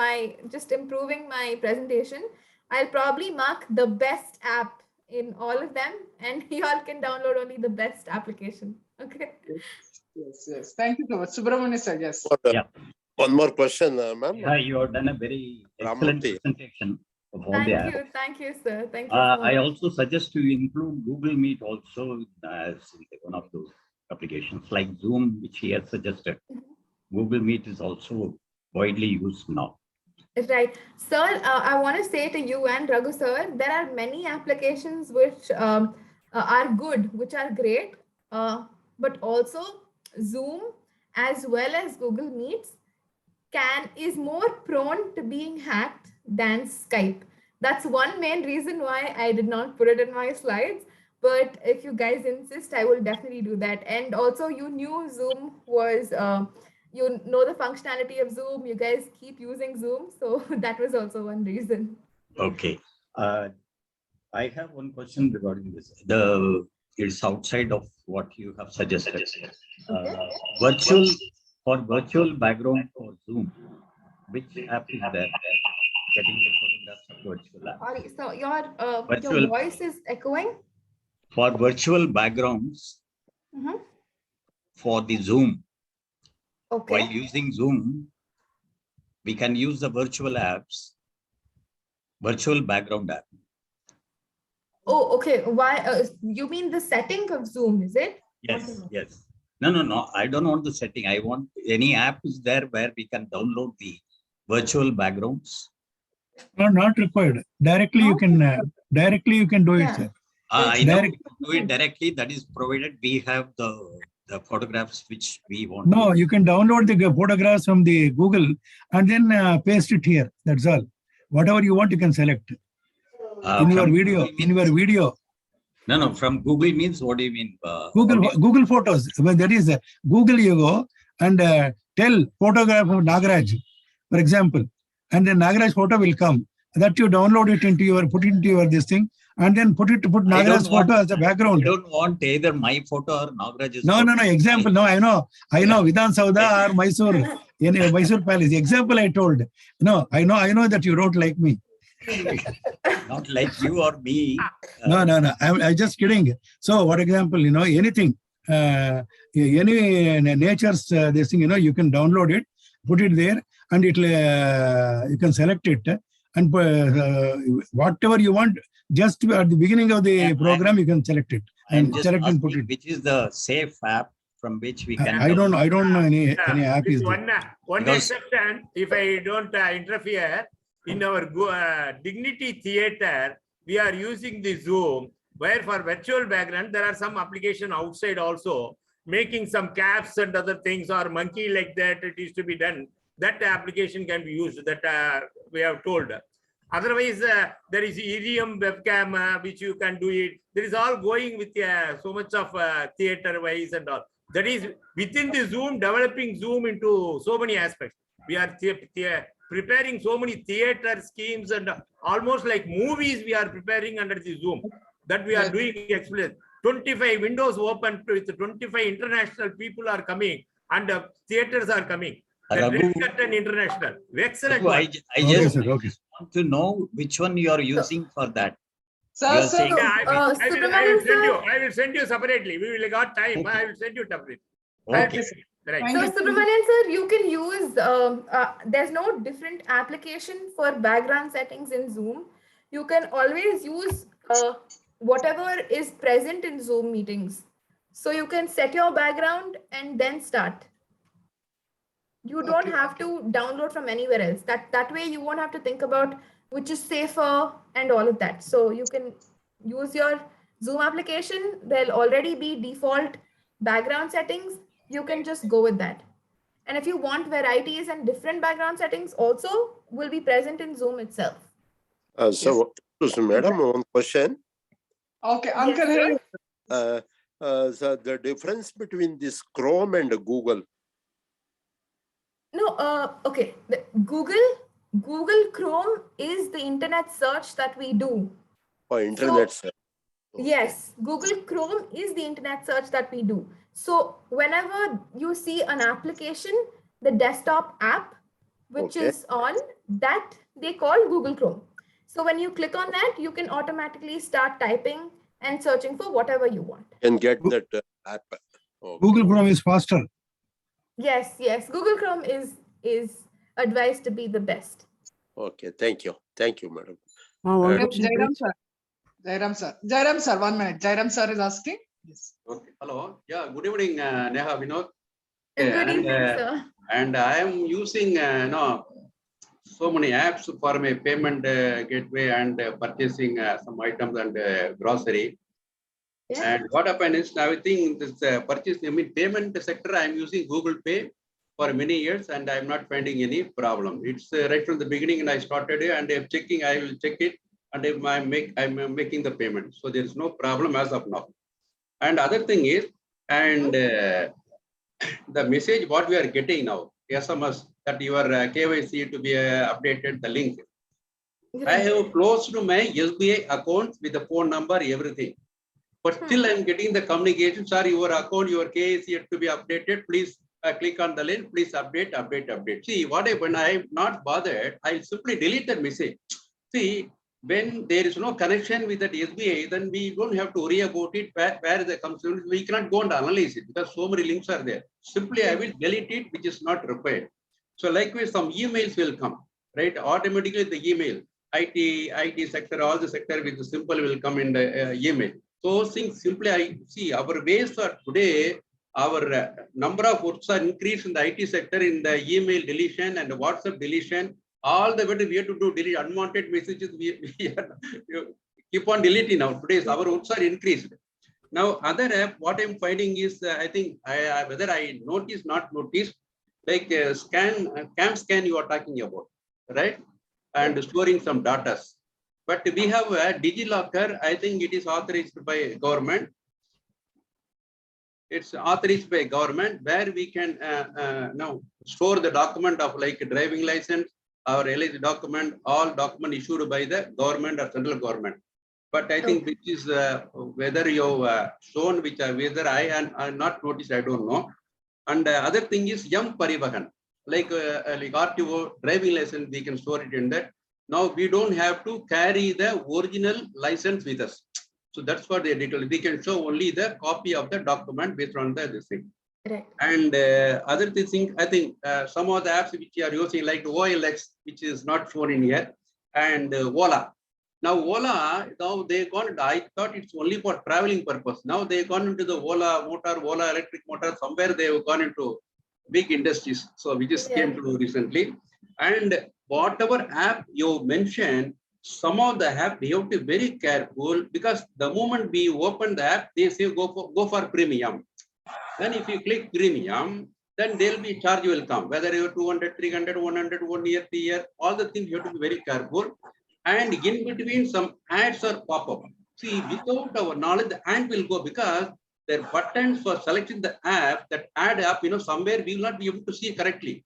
just improving my presentation. I'll probably mark the best app in all of them, and you all can download only the best application. Okay. Yes. Thank you so much. Subramania sir, yes. Yeah. One more question, ma'am. Yeah, you have done a very excellent presentation. of all the apps. Thank you, sir. Thank you so I much. also suggest you include Google Meet also as one of those applications like Zoom, which he has suggested. Google Meet is also widely used now. Right. Sir, I want to say to you and Raghu sir, there are many applications which are good, which are great, but also Zoom as well as Google Meets is more prone to being hacked than Skype. That's one main reason why I did not put it in my slides. But if you guys insist, I will definitely do that. And also, you knew Zoom was, you know the functionality of Zoom. You guys keep using Zoom. So that was also one reason. Okay. I have one question regarding this. It's outside of what you have suggested. Virtual background for Zoom, which app is there? Getting the photographs of virtual app. Sorry, so your Virtual- voice is echoing. For virtual backgrounds for the Zoom, Okay. while using Zoom, we can use the virtual apps, virtual background app. Oh, okay. Why? You mean the setting of Zoom, is it? Yes, yes. No. I don't want the setting. I want any app is there where we can download the virtual backgrounds. No, not required. Directly you can do it, Yeah. sir. I know we Direct- can do it directly. That is provided we have the photographs which we want. No, you can download the photographs from the Google and then paste it here. That's all. Whatever you want, you can select in your From video. Google In your Meets- video, No. From Google means what do you mean? Google Photos. Well, that is Google. You go and tell photograph of Nagaraj, for example, and then Nagaraj photo will come. That you download it put it into your this thing, and then put Nagaraj photo as a background. I don't want either my photo or Nagaraj's No. photo. Example. No, I know. Vidhan Sauda or Mysore, in Mysore Palace. Example I told. No, I know that you don't like me. Not like you or me. No. I'm just kidding. So, what example? Anything, any nature's this thing. You can download it, put it there, and you can select it, and whatever you want. Just at the beginning of the program, you can select it I'm and just select and put asking it. which is the safe app from which we can. I don't know any app With is there. one Because- exception, if I don't interfere, in our Dignity Theatre, we are using the Zoom, where for virtual background, there are some application outside also, making some caps and other things or monkey like that, it is to be done. That application can be used, that we have told. Otherwise, there is Iridium webcam, which you can do it. There is all going with so much of theater-wise and all. That is within the Zoom, developing Zoom into so many aspects. We are preparing so many theater schemes and almost like movies we are preparing under the Zoom. That we are doing explain. 25 windows open with 25 international people are coming and theaters are coming. Raghu, And international. Excellent. I Okay, just sir. Okay. want to know which one you are using for that. Sir, You are sir, saying- I will send you separately. We will got time. Okay. I will send you separately. Okay. Right. Thank So you. Subramanian sir, you can use, there's no different application for background settings in Zoom. You can always use whatever is present in Zoom meetings. So you can set your background and then start. You don't Okay, have to download from anywhere else. That way you won't have to think about which is safer and all of that. So you can use your Zoom application. There'll already be default background settings. You can just go with that. And if you want varieties and different background settings also will be present in Zoom itself. So, madam, one question. Okay, Uncle, Yes, hey. The difference between this Chrome and Google. No, okay. Google Chrome is the internet search that we do. Or internet search. Yes, Google Chrome is the internet search that we do. So whenever you see an application, the desktop app, which Okay. is on that, they call Google Chrome. So when you click on that, you can automatically start typing and searching for whatever you want. And get that app. Okay. Google Chrome is faster. Yes, Google Chrome is advised to be the best. Okay, thank you. Thank you, madam. Yep, Jairam sir. Jairam sir. Jairam sir, 1 minute. Jairam sir is asking. Yes. Okay. Hello. Yeah. Good evening, Neha Vinod. Good and, evening, sir. And I am using so many apps for my payment gateway and purchasing some items and grocery. Yeah. And what happened is now I think this payment sector I am using Google Pay for many years and I am not finding any problem. It's right from the beginning and I started it and I'm checking. I will check it and I'm making the payment. So there is no problem as of now. And other thing is, and the message what we are getting now, SMS, that your KYC to be updated, the link. I have closed my SBI account with the phone number, everything. But still I'm getting the communication, sorry, your account, your KYC yet to be updated. Please click on the link, please update. See, what when I'm not bothered, I'll simply delete that message. See, when there is no connection with that SBI, then we don't have to worry about it, where the comes from. We cannot go and analyze it because so many links are there. Simply, I will delete it, which is not required. So likewise, some emails will come, right? Automatically, the email, IT sector, all the sector with the simple will come in the email. So things simply, I see our ways are today, our number of works are increased in the IT sector in the email deletion and the WhatsApp deletion. All the way we have to do delete unwanted messages. We keep on deleting now. Today our works are increased. Now other app, what I'm finding is I think whether I notice not notice, like cam scan you are talking about, right? And storing some data. But we have a Digi Locker. I think it is authorized by government. It's authorized by government where we can now store the document of like driving license, our LIC document, all document issued by the government or central government. But I think which is whether you shown, which whether I am not noticed, I don't know. And other thing is Parivahan, like RTO driving license, we can store it in that. Now we don't have to carry the original license with us. So that's what they did. We can show only the copy of the document based on this thing. Right. And other thing, I think some of the apps which you are using like OLX, which is not shown in here, and Ola. Now Ola, now they gone. I thought it's only for traveling purpose. Now they gone into the Ola motor, Ola electric motor. Somewhere they have gone into big industries. So we just came to recently. And whatever app you mentioned, some of the app we have to be very careful because the moment we open the app, they say go for premium. Then if you click premium, then there will be charge will come. Whether you're 200, 300, 100, 1 year, 3 year, all the things you have to be very careful. And in between some ads are pop up. See, without our knowledge, the ad will go because their buttons for selecting the app, that ad app, somewhere we will not be able to see correctly.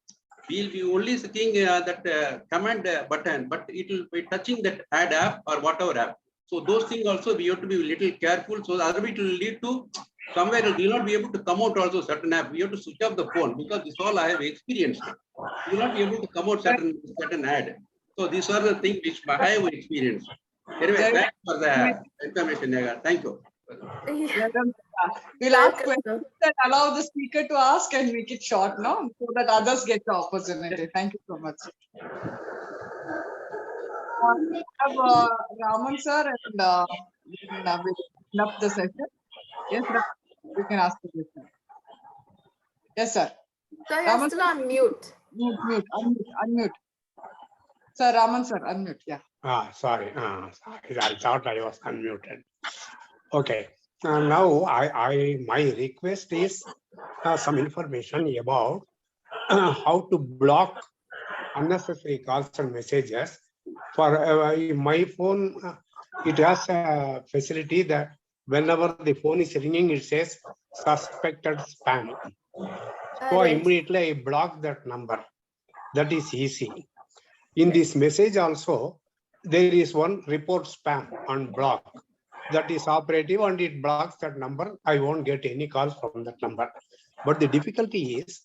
We'll be only seeing that command button, but it will be touching that ad app or whatever app. So those things also we have to be a little careful. So otherwise it will lead to somewhere we will not be able to come out also certain app. We have to switch off the phone because this all I have experienced. You will not be able to come out certain ad. So these are the things which I have experienced. Anyway, thanks for the information, Naga. Thank you. We'll ask questions and allow the speaker to ask and make it short, no? So that others get the opportunity. Thank you so much. We have Raman sir and we'll open up the session. Yes, you can ask the question. Yes, sir. So you're still on mute. Unmute. Sir, Raman sir, unmute. Yeah. Sorry. I thought I was unmuted. Okay. Now my request is some information about how to block unnecessary calls and messages. For my phone, it has a facility that whenever the phone is ringing, it says suspected spam. So immediately I block that number. That is easy. In this message also, there is one report spam on block. That is operative and it blocks that number. I won't get any calls from that number. But the difficulty is,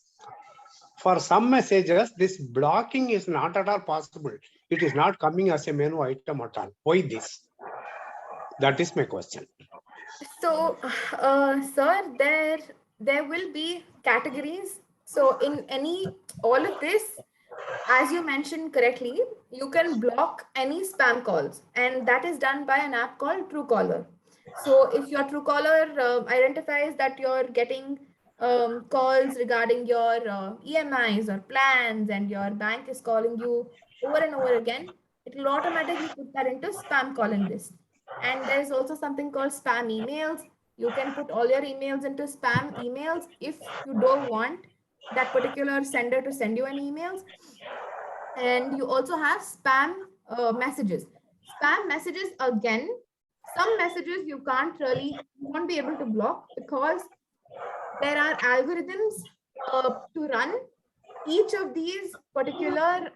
for some messages, this blocking is not at all possible. It is not coming as a menu item at all. Why this? That is my question. So, sir, there will be categories. So in all of this, as you mentioned correctly, you can block any spam calls, and that is done by an app called Truecaller. So if your Truecaller identifies that you're getting calls regarding your EMIs or plans, and your bank is calling you over and over again, it will automatically put that into spam calling list. And there's also something called spam emails. You can put all your emails into spam emails if you don't want that particular sender to send you any emails. And you also have spam messages. Spam messages, again, some messages you won't be able to block, because there are algorithms to run each of these particular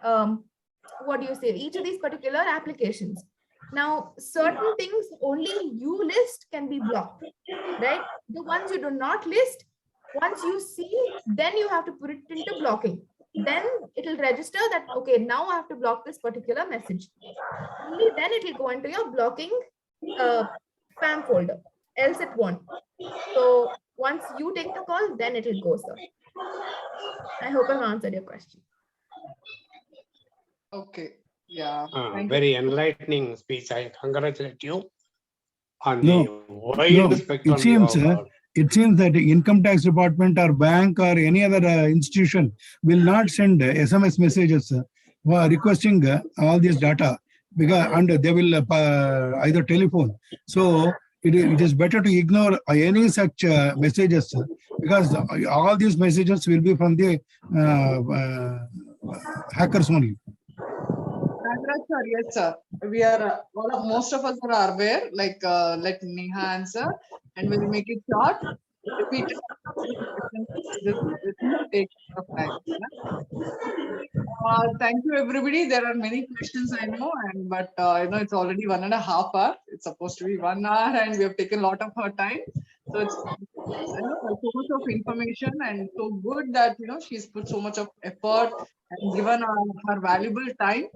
each of these particular applications. Now, certain things only you list can be blocked, right? The ones you do not list, once you see, then you have to put it into blocking. Then it will register that, okay, now I have to block this particular message. Only then it will go into your blocking spam folder, else it won't. So once you take the call, then it will go, sir. I hope I've answered your question. Okay. Yeah. Thank you. Very enlightening speech. I congratulate you on No, the wide spectrum. It seems that the income tax department or bank or any other institution will not send SMS messages requesting all this data, because and they will either telephone. So it is better to ignore any such messages, because all these messages will be from the hackers only. Nagaraj sir, yes, sir. We are most of us are aware. Like, let Neha answer, and we'll make it short. Repeat it. This will take of time. Thank you, everybody. There are many questions, I know, but it's already 1.5 hours. It's supposed to be 1 hour, and we have taken a lot of her time. So it's so much of information, and so good that she's put so much of effort and given her valuable time.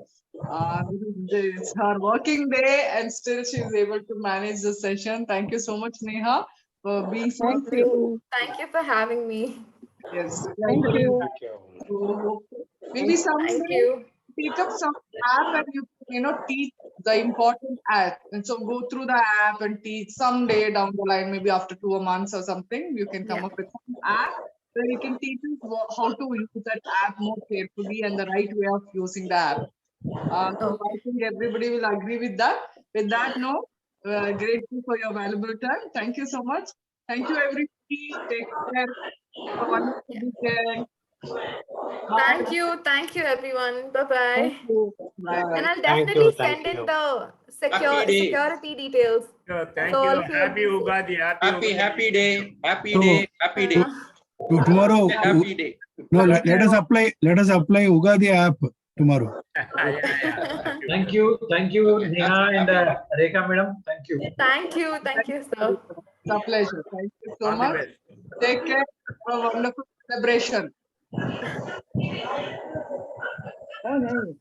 It's her working day, and still she's able to manage the session. Thank you so much, Neha, for being so safe. Thank you for having me. Yes. Thank you. So maybe someday pick up some app and you teach the important app, and so go through the app and teach someday down the line, maybe after 2 months or something. You can come up with some app where you can teach us how to use that app more carefully and the right way of using the app. So I think everybody will agree with that. With that note, grateful for your valuable time. Thank you so much. Thank you, everybody. Take care. Have a wonderful weekend. Thank you, everyone. Bye-bye. Bye. And I'll definitely send in the security details. Thank you. Happy Ugadi. Happy day. Happy day. Happy day. Tomorrow, Happy day. no, let us apply Ugadi app tomorrow. Thank you, Neha and Rekha madam. Thank you. Thank you, sir. It's a pleasure. Thank you so All the much. best. Take care. Have a wonderful celebration. Oh, nice.